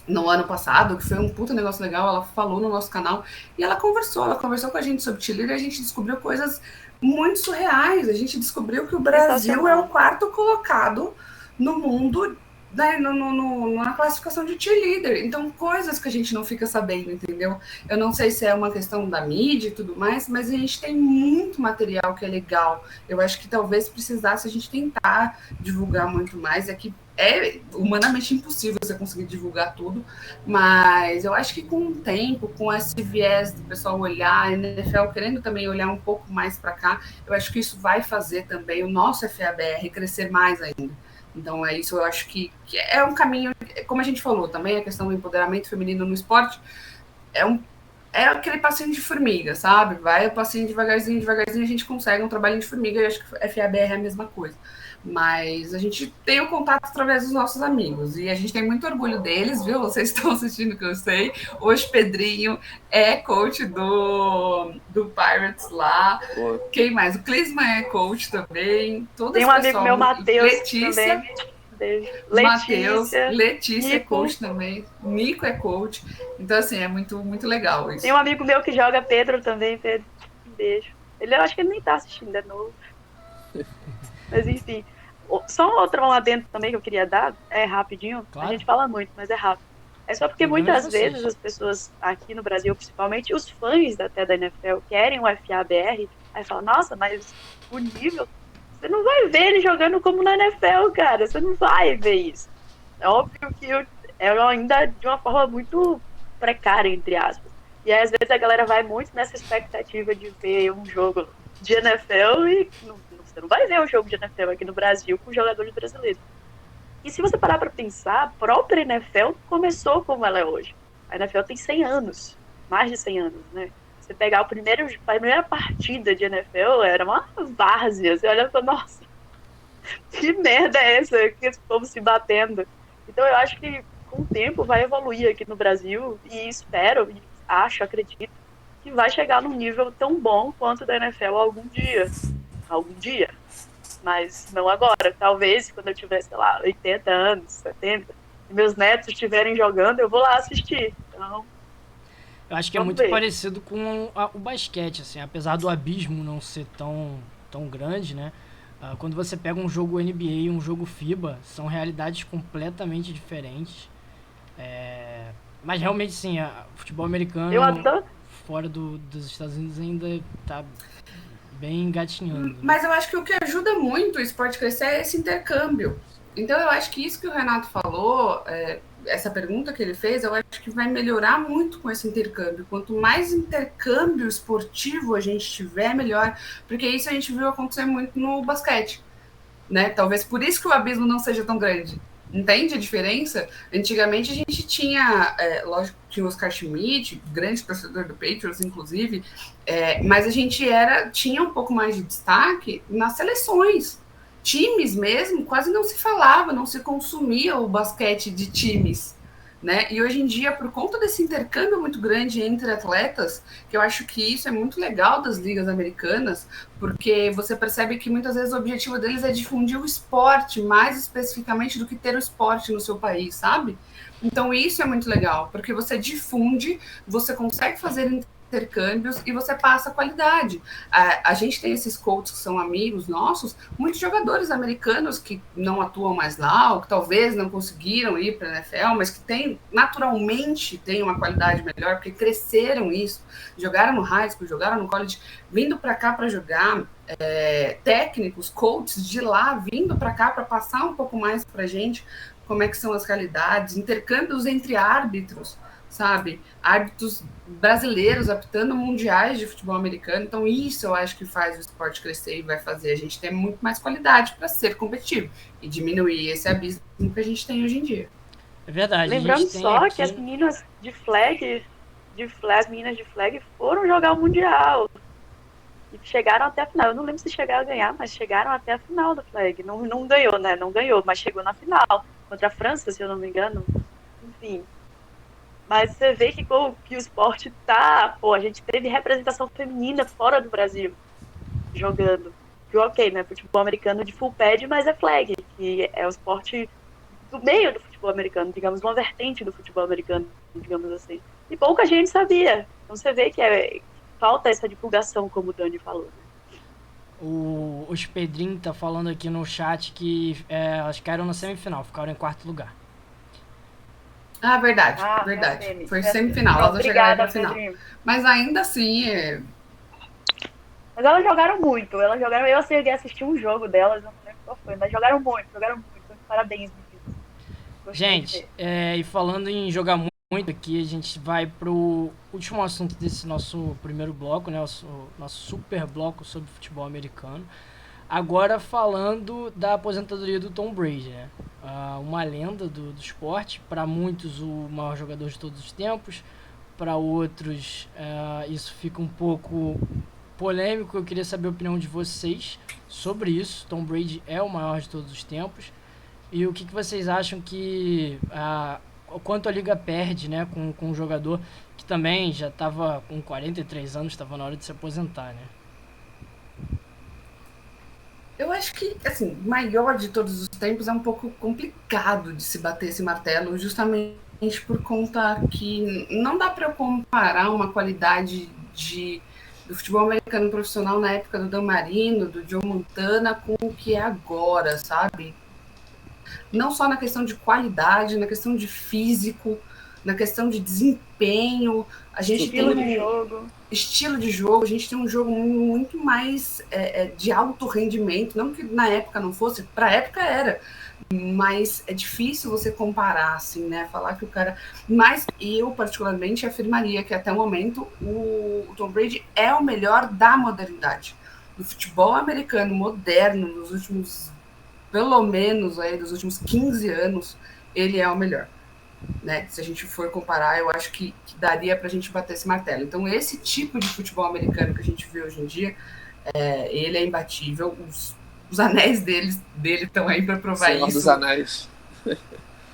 no ano passado, que foi um puta negócio legal, ela falou no nosso canal, e ela conversou com a gente sobre Chile, e a gente descobriu coisas muito surreais. A gente descobriu que o Brasil é o quarto colocado no mundo, né, na classificação de cheerleader. Então, coisas que a gente não fica sabendo, entendeu? Eu não sei se é uma questão da mídia e tudo mais, mas a gente tem muito material que é legal. Eu acho que talvez precisasse a gente tentar divulgar muito mais. É que é humanamente impossível você conseguir divulgar tudo, mas eu acho que com o tempo, com esse viés do pessoal olhar, a NFL querendo também olhar um pouco mais para cá, eu acho que isso vai fazer também o nosso FABR crescer mais ainda. Então é isso, eu acho que é um caminho, como a gente falou também, a questão do empoderamento feminino no esporte é aquele passinho de formiga, sabe? Vai o passinho devagarzinho, devagarzinho, a gente consegue um trabalhinho de formiga, e eu acho que FABR é a mesma coisa. Mas a gente tem o contato através dos nossos amigos, e a gente tem muito orgulho deles, viu? Vocês estão assistindo, que eu sei. Hoje Pedrinho é coach do Pirates lá. Pô, Quem mais? O Clisman é coach também. Todo Tem esse um amigo pessoal. meu, Matheus, Letícia, também. Beijo. Matheus, Letícia é Nico. coach também. Nico é coach. Então, assim, é muito, muito legal isso. Tem um amigo meu que joga, Pedro também. Pedro, um beijo. Eu acho que ele nem tá assistindo, é novo. Mas enfim. Só outro adendo também que eu queria dar, é rapidinho. Claro. A gente fala muito, mas é rápido. É só porque Programa muitas de vocês. vezes as pessoas aqui no Brasil, principalmente os fãs até da NFL, querem o FABR, aí falam, nossa, mas o nível, você não vai ver ele jogando como na NFL, cara, você não vai ver isso. É óbvio que é ainda de uma forma muito precária, entre aspas. E aí, às vezes a galera vai muito nessa expectativa de ver um jogo de NFL e você não vai ver um jogo de NFL aqui no Brasil com jogadores brasileiros. E se você parar para pensar, a própria NFL começou como ela é hoje. A NFL tem 100 anos, mais de 100 anos, né? Você pegar a primeira partida de NFL, era uma várzea. Você olha e fala, nossa, que merda é essa? Que esse povo se batendo. Então eu acho que com o tempo vai evoluir aqui no Brasil e espero, acredito, que vai chegar num nível tão bom quanto da NFL algum dia. Algum dia. Mas não agora. Talvez quando eu tiver, sei lá, 80 anos, 70, e meus netos estiverem jogando, eu vou lá assistir. Então, Eu acho que é vamos muito ver. parecido com o basquete, assim, apesar do abismo não ser tão grande, né? Quando você pega um jogo NBA e um jogo FIBA, são realidades completamente diferentes. Mas realmente sim, o futebol americano Eu adoro. fora dos Estados Unidos ainda tá bem engatinhando. Mas eu acho que o que ajuda muito o esporte crescer é esse intercâmbio. Então eu acho que isso que o Renato falou, essa pergunta que ele fez, eu acho que vai melhorar muito com esse intercâmbio. Quanto mais intercâmbio esportivo a gente tiver, melhor. Porque isso a gente viu acontecer muito no basquete, né? Talvez por isso que o abismo não seja tão grande. Entende a diferença? Antigamente a gente tinha, lógico, tinha o Oscar Schmidt, grande torcedor do Patriots, inclusive, mas a gente tinha um pouco mais de destaque nas seleções. Times mesmo, quase não se falava, não se consumia o basquete de times, né? E hoje em dia, por conta desse intercâmbio muito grande entre atletas, que eu acho que isso é muito legal das ligas americanas, porque você percebe que muitas vezes o objetivo deles é difundir o esporte, mais especificamente do que ter o esporte no seu país, sabe? Então isso é muito legal, porque você difunde, você consegue fazer intercâmbios e você passa qualidade. A gente tem esses coaches que são amigos nossos, muitos jogadores americanos que não atuam mais lá, ou que talvez não conseguiram ir para a NFL, mas que naturalmente têm uma qualidade melhor, porque cresceram isso, jogaram no high school, jogaram no college, vindo para cá para jogar, técnicos, coaches de lá, vindo para cá para passar um pouco mais para a gente como é que são as realidades, intercâmbios entre árbitros, sabe? Árbitros brasileiros apitando mundiais de futebol americano. Então isso eu acho que faz o esporte crescer e vai fazer a gente ter muito mais qualidade para ser competitivo e diminuir esse abismo que a gente tem hoje em dia. É verdade. Lembrando só que as meninas de flag, as meninas de flag foram jogar o Mundial. E chegaram até a final. Eu não lembro se chegaram a ganhar, mas chegaram até a final do flag. Não ganhou, né? Não ganhou, mas chegou na final. Contra a França, se eu não me engano. Enfim. Mas você vê que o esporte tá... Pô, a gente teve representação feminina fora do Brasil jogando. Que ok, né? Futebol americano de full pad, mas é flag. Que é o esporte do meio do futebol futebol americano, digamos, uma vertente do futebol americano, digamos assim. E pouca gente sabia. Então você vê que falta essa divulgação, como o Dani falou. Né? O Pedrinho tá falando aqui no chat que elas caíram na semifinal, ficaram em quarto lugar. Ah, verdade, Ah, verdade. Foi semifinal, elas não chegaram pra final. Mas ainda assim, Mas elas jogaram muito, eu cheguei a assistir um jogo delas, não lembro qual foi, mas jogaram muito. Parabéns, meninas. Gente, e falando em jogar muito aqui, a gente vai pro último assunto desse nosso primeiro bloco, né? Nosso super bloco sobre futebol americano. Agora falando da aposentadoria do Tom Brady, né? Uma lenda do esporte, para muitos o maior jogador de todos os tempos, para outros isso fica um pouco polêmico. Eu queria saber a opinião de vocês sobre isso. Tom Brady é o maior de todos os tempos. E o que vocês acham que o quanto a liga perde, né, com um jogador que também já estava com 43 anos, estava na hora de se aposentar, né? Eu acho que, assim, o maior de todos os tempos é um pouco complicado de se bater esse martelo, justamente por conta que não dá para eu comparar uma qualidade do futebol americano profissional na época do Dan Marino, do Joe Montana, com o que é agora, sabe? Não só na questão de qualidade, na questão de físico, na questão de desempenho. A gente estilo de jogo, a gente tem um jogo muito mais de alto rendimento, não que na época não fosse, para a época era, mas é difícil você comparar, assim, né, falar que o cara, mas eu particularmente afirmaria que até o momento o Tom Brady é o melhor da modernidade, do futebol americano moderno, nos últimos, pelo menos aí, dos últimos 15 anos, ele é o melhor. Né? Se a gente for comparar, eu acho que daria para a gente bater esse martelo. Então, esse tipo de futebol americano que a gente vê hoje em dia, ele é imbatível. Os anéis dele estão aí para provar Senhor isso. Dos Anéis.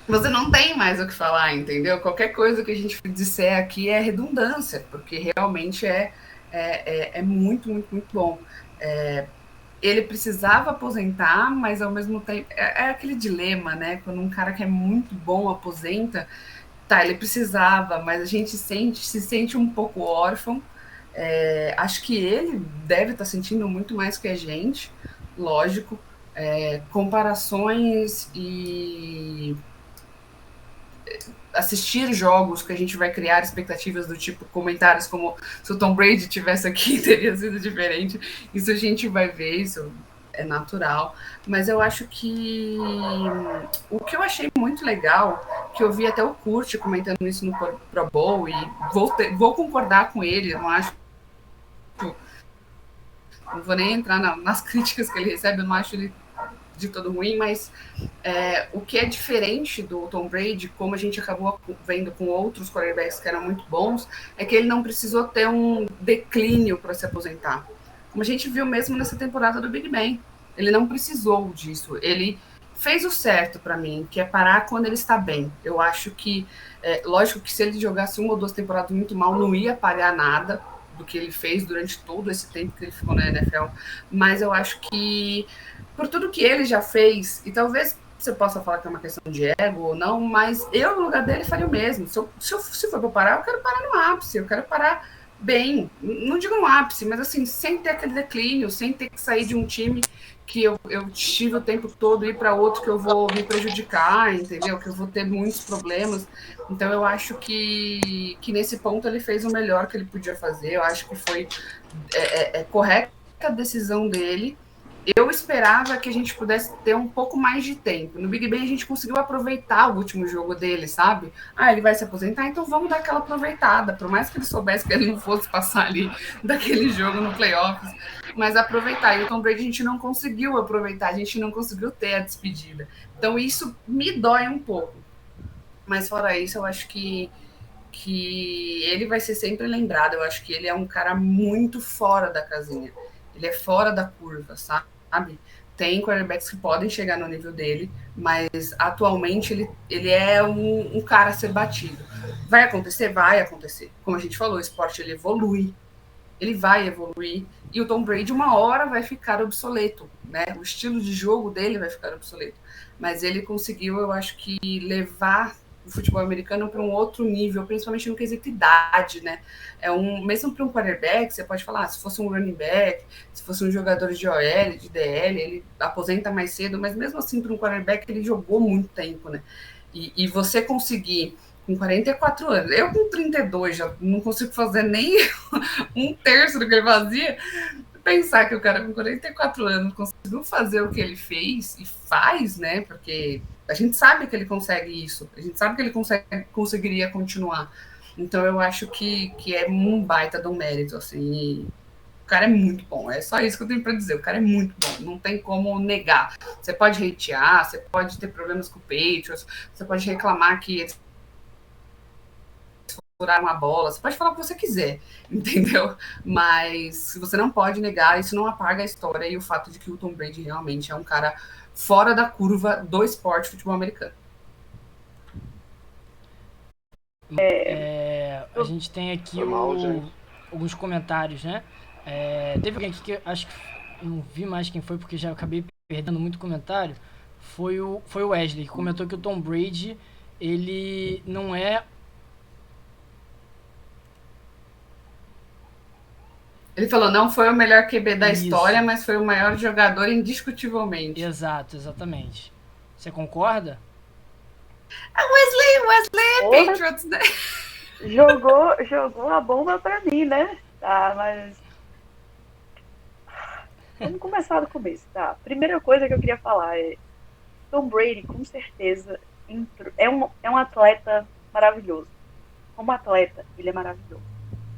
Você não tem mais o que falar, entendeu? Qualquer coisa que a gente disser aqui é redundância, porque realmente é muito, muito, muito bom. Ele precisava aposentar, mas ao mesmo tempo é aquele dilema, né? Quando um cara que é muito bom aposenta, tá, ele precisava, mas a gente se sente um pouco órfão. Acho que ele deve estar sentindo muito mais que a gente, lógico. Comparações e assistir jogos que a gente vai criar expectativas do tipo, comentários como se o Tom Brady tivesse aqui teria sido diferente. Isso a gente vai ver, isso é natural. Mas eu acho que o que eu achei muito legal, que eu vi até o Kurt comentando isso no Pro Bowl, e vou concordar com ele, eu não acho, não vou nem entrar nas críticas que ele recebe, eu não acho ele de todo ruim, mas o que é diferente do Tom Brady, como a gente acabou vendo com outros quarterbacks que eram muito bons, é que ele não precisou ter um declínio para se aposentar. Como a gente viu mesmo nessa temporada do Big Ben. Ele não precisou disso. Ele fez o certo para mim, que é parar quando ele está bem. Eu acho que, lógico que se ele jogasse uma ou duas temporadas muito mal, não ia pagar nada do que ele fez durante todo esse tempo que ele ficou na NFL, mas eu acho que por tudo que ele já fez, e talvez você possa falar que é uma questão de ego ou não, mas eu no lugar dele faria o mesmo. Se for para parar, eu quero parar no ápice, eu quero parar bem, não digo no ápice, mas assim, sem ter aquele declínio, sem ter que sair de um time que eu tive o tempo todo, ir para outro que eu vou me prejudicar, entendeu? Que eu vou ter muitos problemas. Então eu acho que nesse ponto ele fez o melhor que ele podia fazer. Eu acho que foi correta a decisão dele. Eu esperava que a gente pudesse ter um pouco mais de tempo. No Big Ben a gente conseguiu aproveitar o último jogo dele, sabe? Ele vai se aposentar, então vamos dar aquela aproveitada. Por mais que ele soubesse que ele não fosse passar ali daquele jogo no playoffs, mas aproveitar. E o Tom Brady a gente não conseguiu aproveitar, a gente não conseguiu ter a despedida. Então isso me dói um pouco. Mas fora isso, eu acho que ele vai ser sempre lembrado. Eu acho que ele é um cara muito fora da casinha. Ele é fora da curva, sabe? Tem quarterbacks que podem chegar no nível dele, mas atualmente ele é um cara a ser batido. Vai acontecer? Vai acontecer. Como a gente falou, o esporte ele evolui. Ele vai evoluir. E o Tom Brady, uma hora, vai ficar obsoleto. né? O estilo de jogo dele vai ficar obsoleto. Mas ele conseguiu, eu acho que, levar o futebol americano para um outro nível, principalmente no quesito idade, né? Mesmo para um quarterback, você pode falar, se fosse um running back, se fosse um jogador de OL, de DL, ele aposenta mais cedo, mas mesmo assim, para um quarterback, ele jogou muito tempo, né? E você conseguir, com 44 anos, eu com 32 já não consigo fazer nem um terço do que ele fazia, pensar que o cara com 44 anos conseguiu fazer o que ele fez e faz, né? Porque a gente sabe que ele consegue isso, a gente sabe que ele conseguiria continuar. Então eu acho que é um baita de um mérito, assim. O cara é muito bom, é só isso que eu tenho para dizer. O cara é muito bom, não tem como negar. Você pode hatear, você pode ter problemas com o Patriots, você pode reclamar que eles furaram a bola, você pode falar o que você quiser, entendeu? Mas você não pode negar, isso não apaga a história e o fato de que o Tom Brady realmente é um cara fora da curva do esporte futebol americano. A gente tem aqui alguns comentários, né? Teve alguém aqui que eu acho que não vi mais quem foi, porque já acabei perdendo muito comentário. Foi o Wesley, que comentou que o Tom Brady, ele não é... Ele falou, não foi o melhor QB da Isso. história, mas foi o maior jogador indiscutivelmente. Exato, exatamente. Você concorda? Wesley é Patriots, né? Jogou a bomba pra mim, né? Tá, mas... Vamos começar do começo, tá? Primeira coisa que eu queria falar é... Tom Brady, com certeza, é um atleta maravilhoso. Como atleta, ele é maravilhoso.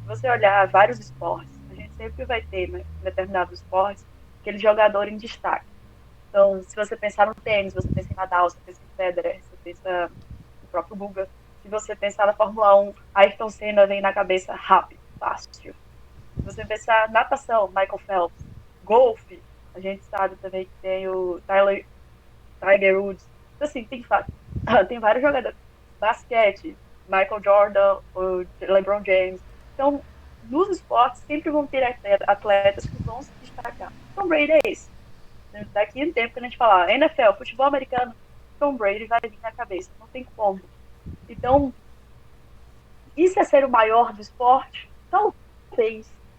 Se você olhar vários esportes, a gente sempre vai ter, né, em determinados esportes, aquele jogador em destaque. Então, se você pensar no tênis, você pensa em Nadal, você pensa em Federer, você pensa no próprio Guga. Se você pensar na Fórmula 1, Ayrton Senna vem na cabeça rápido, fácil. Se você pensar na natação, Michael Phelps. Golfe, a gente sabe também que tem o Tiger Woods. Então, assim, tem vários jogadores. Basquete, Michael Jordan, o LeBron James. Então, nos esportes, sempre vão ter atletas que vão se destacar. Tom Brady é esse. Daqui a um tempo que a gente falar NFL, futebol americano, Tom Brady vai vir na cabeça. Não tem como. Então, isso é ser o maior do esporte?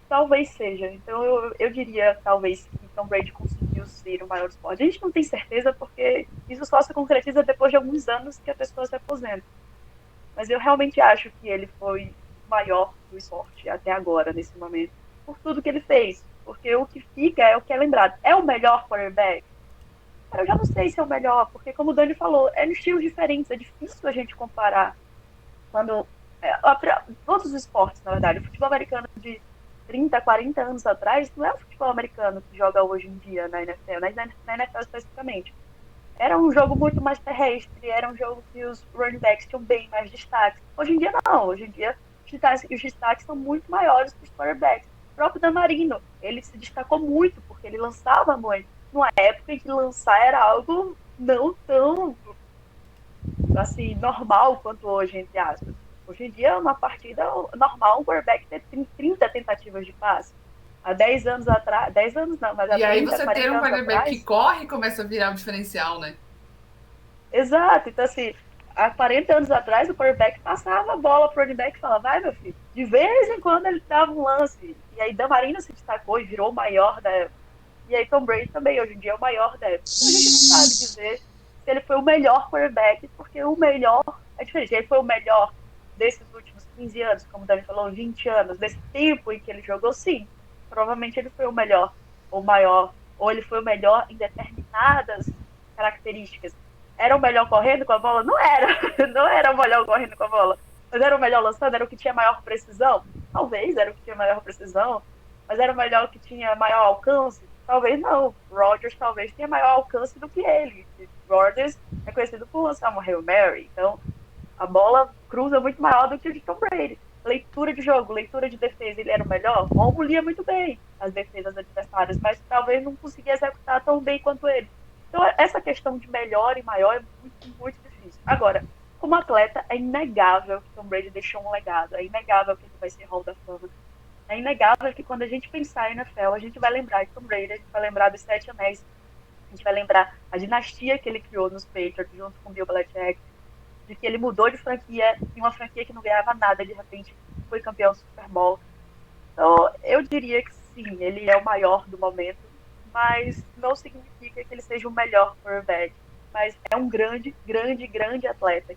Talvez seja. Então, eu diria, talvez, que Tom Brady conseguiu ser o maior do esporte. A gente não tem certeza, porque isso só se concretiza depois de alguns anos que a pessoa se aposenta. Mas eu realmente acho que ele foi o maior do esporte até agora, nesse momento, por tudo que ele fez. Porque o que fica é o que é lembrado. É o melhor quarterback? Eu já não sei se é o melhor, porque como o Dani falou, é em estilos diferentes, é difícil a gente comparar. Todos os esportes, na verdade, o futebol americano de 30, 40 anos atrás, não é o futebol americano que joga hoje em dia na NFL, na NFL especificamente. Era um jogo muito mais terrestre, era um jogo que os running backs tinham bem mais destaque. Hoje em dia, não. Hoje em dia, os destaques são muito maiores que os quarterbacks. O próprio Damarino, ele se destacou muito, porque ele lançava muito. Numa época em que lançar era algo não tão, assim, normal quanto hoje, entre aspas. Hoje em dia, uma partida normal, um quarterback ter 30 tentativas de passe. Há 10 anos atrás, 10 anos não, mas há 30, E aí você ter um quarterback atrás, que corre e começa a virar um diferencial, né? Exato, então assim, há 40 anos atrás o quarterback passava a bola pro running back e falava, vai meu filho, de vez em quando ele dava um lance, e aí Damarino se destacou e virou o maior da época, e aí Tom Brady também, hoje em dia é o maior da época, então a gente não sabe dizer se ele foi o melhor quarterback, porque o melhor é diferente, ele foi o melhor desses últimos 15 anos, como o Dani falou, 20 anos, desse tempo em que ele jogou, sim, provavelmente ele foi o melhor, ou maior, ou ele foi o melhor em determinadas características. Era o melhor correndo com a bola? Não era. Não era o melhor correndo com a bola. Mas era o melhor lançando? Era o que tinha maior precisão? Talvez era o que tinha maior precisão. Mas era o melhor que tinha maior alcance? Talvez não. Rodgers talvez tenha maior alcance do que ele. Rodgers é conhecido por lançar uma Hail Mary. Então, a bola cruza muito maior do que o de Tom Brady. Leitura de jogo, leitura de defesa, ele era o melhor? Romo lia muito bem as defesas adversárias, mas talvez não conseguia executar tão bem quanto ele. Então, essa questão de melhor e maior é muito, muito difícil. Agora, como atleta, é inegável que Tom Brady deixou um legado. É inegável que ele vai ser Hall da Fama. É inegável que quando a gente pensar em NFL, a gente vai lembrar de Tom Brady, a gente vai lembrar dos 7 anéis. A gente vai lembrar a dinastia que ele criou nos Patriots junto com o Bill Belichick, de que ele mudou de franquia, e uma franquia que não ganhava nada, de repente foi campeão do Super Bowl. Então, eu diria que sim, ele é o maior do momento, mas não significa que ele seja o melhor quarterback. Mas é um grande, grande, grande atleta.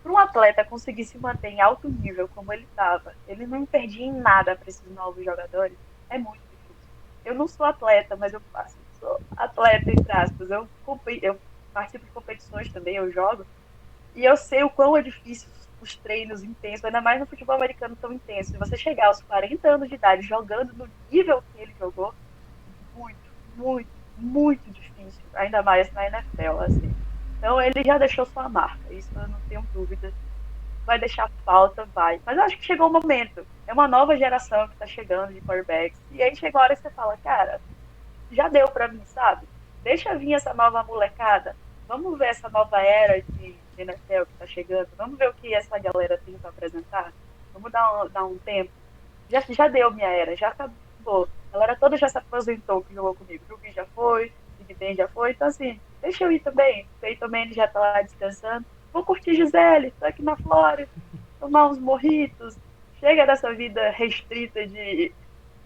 Para um atleta conseguir se manter em alto nível como ele estava, ele não perdia em nada para esses novos jogadores, é muito difícil. Eu não sou atleta, mas eu sou atleta, entre aspas. Eu participo de competições também, eu jogo, e eu sei o quão é difícil os treinos intensos, ainda mais no futebol americano tão intenso. E você chegar aos 40 anos de idade jogando no nível que ele jogou, muito, muito, muito difícil. Ainda mais na NFL, assim. Então ele já deixou sua marca, isso eu não tenho dúvida. Vai deixar falta, vai. Mas eu acho que chegou o momento. É uma nova geração que tá chegando de quarterbacks. E aí chega a hora que você fala, cara, já deu pra mim, sabe? Deixa vir essa nova molecada. Vamos ver essa nova era de NFL que tá chegando. Vamos ver o que essa galera tem pra apresentar. Vamos dar um tempo. Já deu minha era, já acabou. A galera toda já se aposentou que jogou comigo. O Rubin já foi, o Big Ben já foi. Então, assim, deixa eu ir também. O Peyton Manning já tá lá descansando. Vou curtir Gisele, tô aqui na Flórida, tomar uns morritos. Chega dessa vida restrita de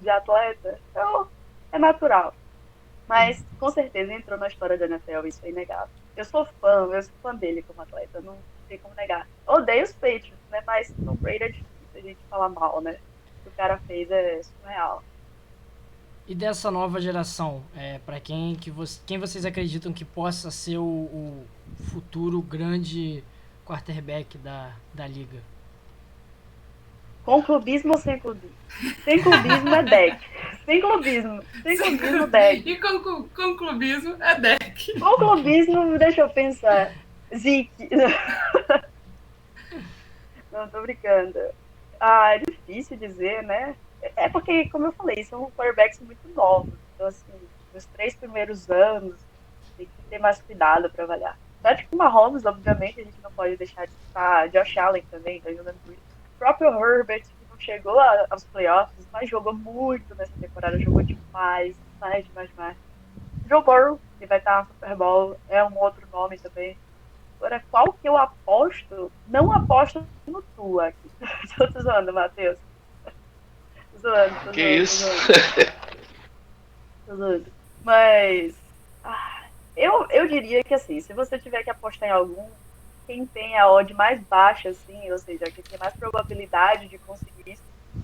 atleta. Então, é natural. Mas, com certeza, entrou na história da NFL, isso é inegável. Eu sou fã dele como atleta, não tem como negar. Odeio os Patriots, né? Mas no Brady é difícil a gente falar mal, né? O que o cara fez é surreal. E dessa nova geração, para quem vocês acreditam que possa ser o futuro grande quarterback da liga? Com clubismo ou sem clubismo? Sem clubismo é deck. Sem clubismo, deck. E com clubismo é deck. Com clubismo, deixa eu pensar. Zeke. Não, tô brincando. É difícil dizer, né? É porque, como eu falei, são quarterbacks muito novos. Então, assim, nos 3 primeiros anos, tem que ter mais cuidado para avaliar. Patrick Mahomes, obviamente, a gente não pode deixar de citar. Josh Allen também, tá jogando muito. O próprio Herbert, que não chegou aos playoffs, mas jogou muito nessa temporada. Jogou demais. Joe Burrow, que vai estar no Super Bowl, é um outro nome também. Agora, qual que eu aposto? Não aposto no Tua aqui. Tô zoando, Matheus. Que isso? Tô zoando. Mas eu diria que assim, se você tiver que apostar em algum, quem tem a odd mais baixa, assim, ou seja, quem tem mais probabilidade de conseguir isso,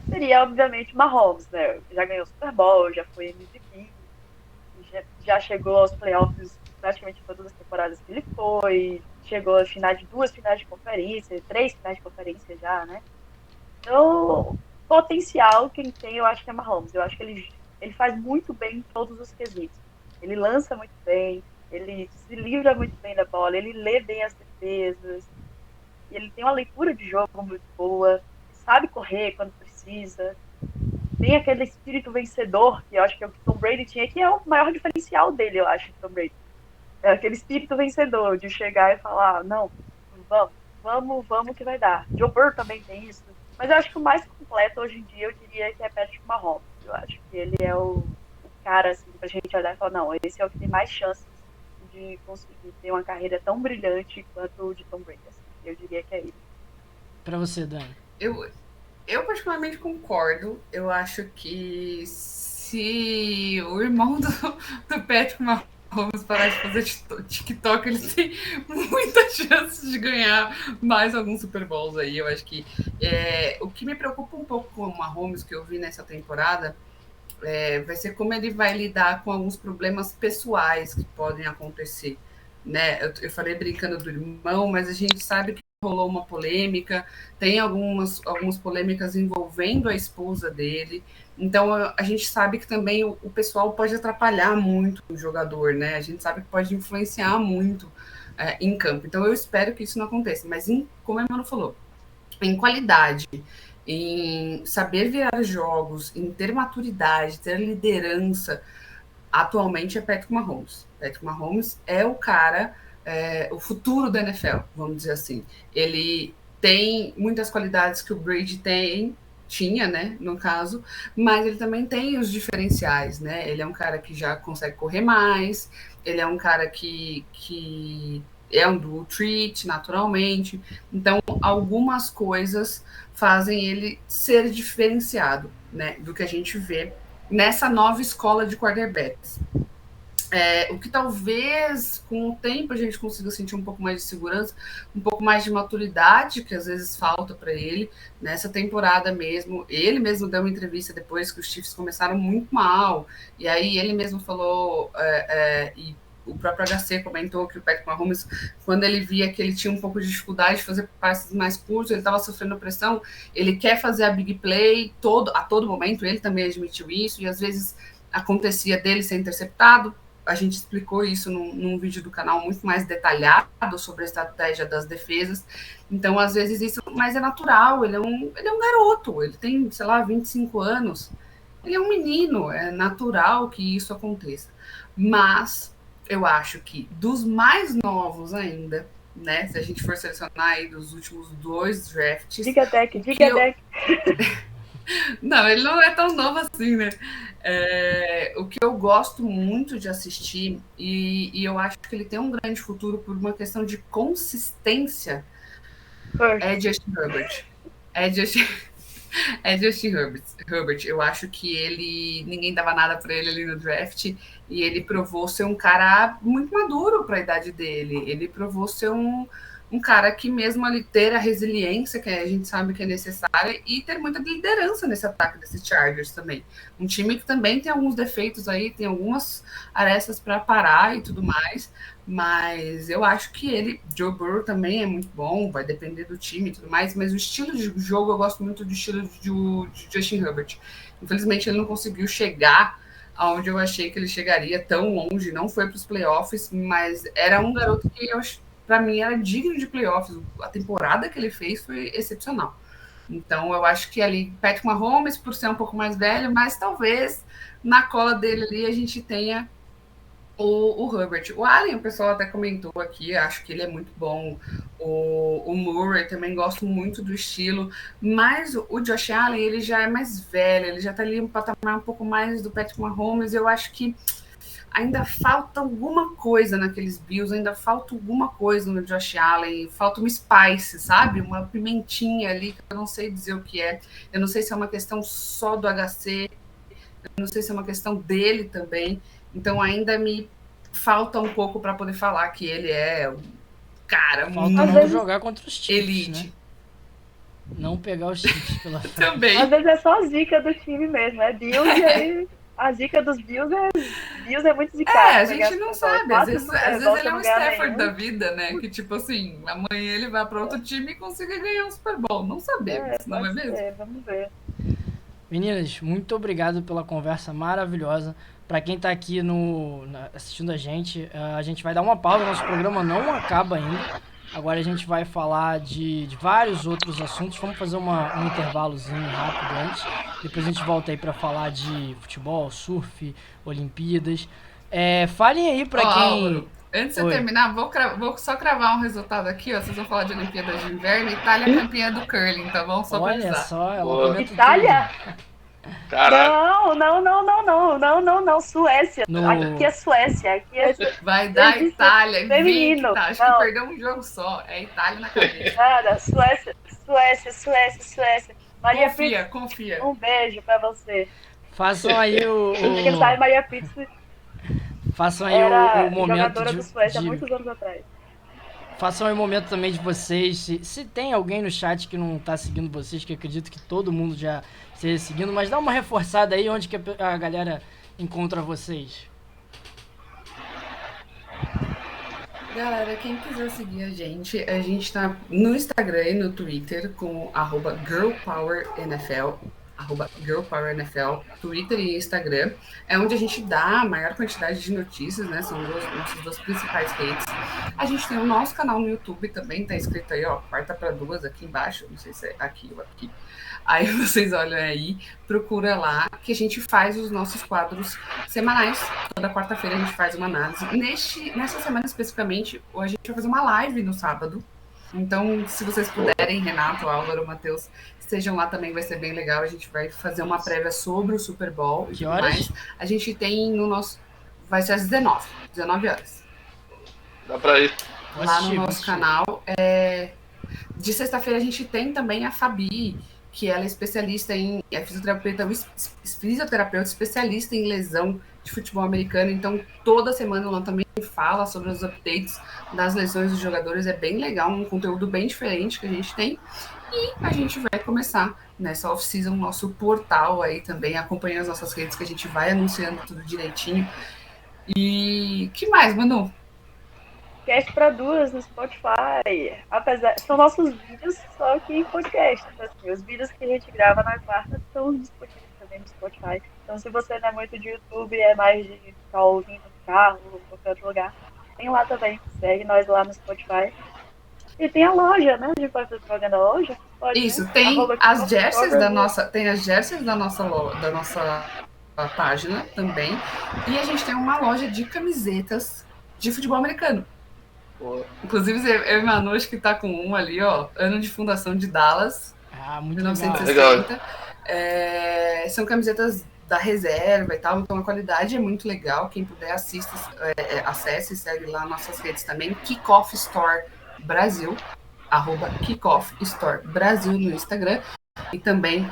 seria obviamente Mahomes, né? Já ganhou o Super Bowl, já foi MVP, já chegou aos playoffs praticamente todas as temporadas que ele foi, chegou a duas finais de conferência, 3 finais de conferência já, né? Então, potencial, quem tem, eu acho que é Mahomes. Eu acho que ele faz muito bem em todos os quesitos. Ele lança muito bem, ele se livra muito bem da bola, ele lê bem as defesas, ele tem uma leitura de jogo muito boa, sabe correr quando precisa, tem aquele espírito vencedor, que eu acho que é o que Tom Brady tinha, que é o maior diferencial dele, eu acho, Tom Brady. É aquele espírito vencedor, de chegar e falar, não, vamos que vai dar. Joe Burrow também tem isso. Mas eu acho que o mais completo hoje em dia, eu diria que é Patrick Mahomes. Eu acho que ele é o cara, assim, pra gente olhar e falar, não, esse é o que tem mais chances de conseguir ter uma carreira tão brilhante quanto o de Tom Brady. Assim. Eu diria que é ele. Pra você, Dani. Eu particularmente concordo. Eu acho que se o irmão do Patrick Mahomes parar de fazer TikTok, ele tem muitas chances de ganhar mais alguns Super Bowls aí. Eu acho que o que me preocupa um pouco com o Mahomes, que eu vi nessa temporada, vai ser como ele vai lidar com alguns problemas pessoais que podem acontecer. Né? Eu falei brincando do irmão, mas a gente sabe que rolou uma polêmica, tem algumas polêmicas envolvendo a esposa dele, então a gente sabe que também o pessoal pode atrapalhar muito o jogador, né? A gente sabe que pode influenciar muito em campo, então eu espero que isso não aconteça, mas como a Emmanuel falou, em qualidade, em saber virar jogos, em ter maturidade, ter liderança, atualmente é Patrick Mahomes. Patrick Mahomes é o cara, o futuro da NFL, vamos dizer assim. Ele tem muitas qualidades que o Brady tem, tinha, né, no caso, mas ele também tem os diferenciais, né? Ele é um cara que já consegue correr mais, ele é um cara que é um dual treat, naturalmente. Então, algumas coisas fazem ele ser diferenciado, né, do que a gente vê nessa nova escola de quarterbacks. O que talvez com o tempo a gente consiga sentir um pouco mais de segurança, um pouco mais de maturidade, que às vezes falta para ele. Nessa temporada mesmo, ele mesmo deu uma entrevista depois que os Chiefs começaram muito mal, e aí ele mesmo falou, e o próprio HC comentou que o Patrick Mahomes, quando ele via que ele tinha um pouco de dificuldade de fazer passes mais curtos, ele estava sofrendo pressão, ele quer fazer a big play a todo momento, ele também admitiu isso, e às vezes acontecia dele ser interceptado. A gente explicou isso num vídeo do canal muito mais detalhado sobre a estratégia das defesas. Então, às vezes, isso, mas é natural, ele é um garoto, ele tem, sei lá, 25 anos, ele é um menino, é natural que isso aconteça. Mas eu acho que dos mais novos ainda, né, se a gente for selecionar aí dos últimos 2 drafts... Diga Deck. Não, ele não é tão novo assim, né? O que eu gosto muito de assistir, e eu acho que ele tem um grande futuro por uma questão de consistência, é Justin Herbert. É Justin Herbert. Eu acho que ninguém dava nada para ele ali no draft, e ele provou ser um cara muito maduro para a idade dele. Ele provou ser um cara que mesmo ali ter a resiliência que a gente sabe que é necessária e ter muita liderança nesse ataque desse Chargers também. Um time que também tem alguns defeitos aí, tem algumas arestas para parar e tudo mais, mas eu acho que Joe Burrow também é muito bom, vai depender do time e tudo mais, mas o estilo de jogo, eu gosto muito do estilo de Justin Herbert. Infelizmente ele não conseguiu chegar aonde eu achei que ele chegaria tão longe, não foi para os playoffs, mas era um garoto que eu acho para mim era digno de playoffs. A temporada que ele fez foi excepcional. Então eu acho que ali Patrick Mahomes, por ser um pouco mais velho, mas talvez na cola dele ali a gente tenha o Herbert. O Allen, o pessoal até comentou aqui, acho que ele é muito bom. O Murray também gosto muito do estilo, mas o Josh Allen ele já é mais velho, ele já tá ali um patamar um pouco mais do Patrick Mahomes. Eu acho que ainda falta alguma coisa naqueles Bills, ainda falta alguma coisa no Josh Allen, falta uma spice, sabe? Uma pimentinha ali que eu não sei dizer o que é. Eu não sei se é uma questão só do HC, eu não sei se é uma questão dele também. Então ainda me falta um pouco para poder falar que ele é um cara falta muito não jogar contra os Chiefs, elite. né? Não pegar os Chiefs pela frente. Também. Às vezes é só a zica do time mesmo, é Bills e aí a zica dos Bills é muito zicada. A gente não sabe. Às vezes ele é um Stafford da vida, né? Que tipo assim, amanhã ele vai para outro time e consiga ganhar um Super Bowl. Não sabemos, não é mesmo? Vamos ver. Meninas, muito obrigado pela conversa maravilhosa. Para quem tá aqui assistindo a gente vai dar uma pausa, nosso programa não acaba ainda. Agora a gente vai falar de vários outros assuntos. Vamos fazer um intervalozinho rápido antes. Depois a gente volta aí para falar de futebol, surf, Olimpíadas. Falem aí para quem... Álvaro, antes de você terminar, vou só cravar um resultado aqui. Ó. Vocês vão falar de Olimpíadas de Inverno. Itália campeã do curling, tá bom? Só pra avisar. Olha só, ela comenta Itália? tudo. Caraca. Não, Suécia. Aqui é Suécia. Aqui é... Vai dar Itália. Feminino. Tá. Acho que perdeu um jogo só. É Itália na cabeça. Cara, Suécia. Maria Confia. Um beijo pra você. Façam aí Quem sabe Maria Pitts façam aí era o momento jogadora do Suécia há muitos anos atrás. Façam aí o momento também de vocês. Se tem alguém no chat que não tá seguindo vocês, que eu acredito que todo mundo já esteja seguindo, mas dá uma reforçada aí onde que a galera encontra vocês. Galera, quem quiser seguir a gente tá no Instagram e no Twitter com @girlpowernfl, @girlpowernfl, Twitter e Instagram. É onde a gente dá a maior quantidade de notícias, né? São nossas duas principais redes. A gente tem o nosso canal no YouTube também, tá escrito aí, ó, quarta para duas aqui embaixo, não sei se é aqui ou aqui. Aí vocês olham aí, procura lá, que a gente faz os nossos quadros semanais. Toda quarta-feira a gente faz uma análise. Nessa semana especificamente, a gente vai fazer uma live no sábado. Então, se vocês puderem, Renato, Álvaro, Matheus, estejam lá também, vai ser bem legal. A gente vai fazer uma prévia sobre o Super Bowl e Que tudo horas? mais. A gente tem no nosso... Vai ser às 19 horas. Dá pra ir. Vou Lá assistir, no vou nosso assistir. canal. De sexta-feira a gente tem também a Fabi, que ela é especialista em... É fisioterapeuta especialista em lesão de futebol americano. Então, toda semana ela também fala sobre os updates das lesões dos jogadores. É bem legal, um conteúdo bem diferente que a gente tem. E a gente vai começar nessa off-season nosso portal aí também, acompanhando as nossas redes, que a gente vai anunciando tudo direitinho. E que mais, Manu? Cast para duas no Spotify. São nossos vídeos, só que em podcast. Então, assim, os vídeos que a gente grava na quarta estão disponíveis também no Spotify. Então, se você não é muito de YouTube, é mais de ficar ouvindo no carro ou em qualquer outro lugar, tem lá também. Segue nós lá no Spotify. E tem a loja, né? A gente pode fazer propaganda da loja? Pode, Isso, né? tem Arroba as jerseys da Brasil. nossa, tem as jerseys da nossa página também. E a gente tem uma loja de camisetas de futebol americano. Pô, Inclusive, eu e Manu, acho que tá com uma ali, ó. Ano de fundação de Dallas, Ah, muito legal. 1960. São camisetas da reserva e tal, então a qualidade é muito legal. Quem puder, assista, acesse e segue lá nossas redes também. Kickoff Store Brasil, @Kickoff Store Brasil no Instagram e também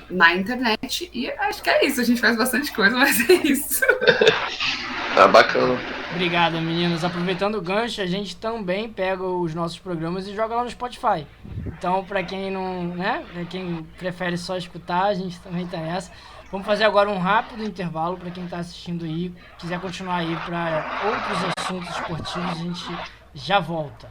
na internet. E acho que é isso, a gente faz bastante coisa, mas é isso. tá bacana. Obrigado, meninos. Aproveitando o gancho, a gente também pega os nossos programas e joga lá no Spotify. Então, pra quem não, né, pra quem prefere só escutar, a gente também tá nessa. Vamos fazer agora um rápido intervalo pra quem tá assistindo aí, quiser continuar aí pra outros assuntos esportivos, a gente já volta.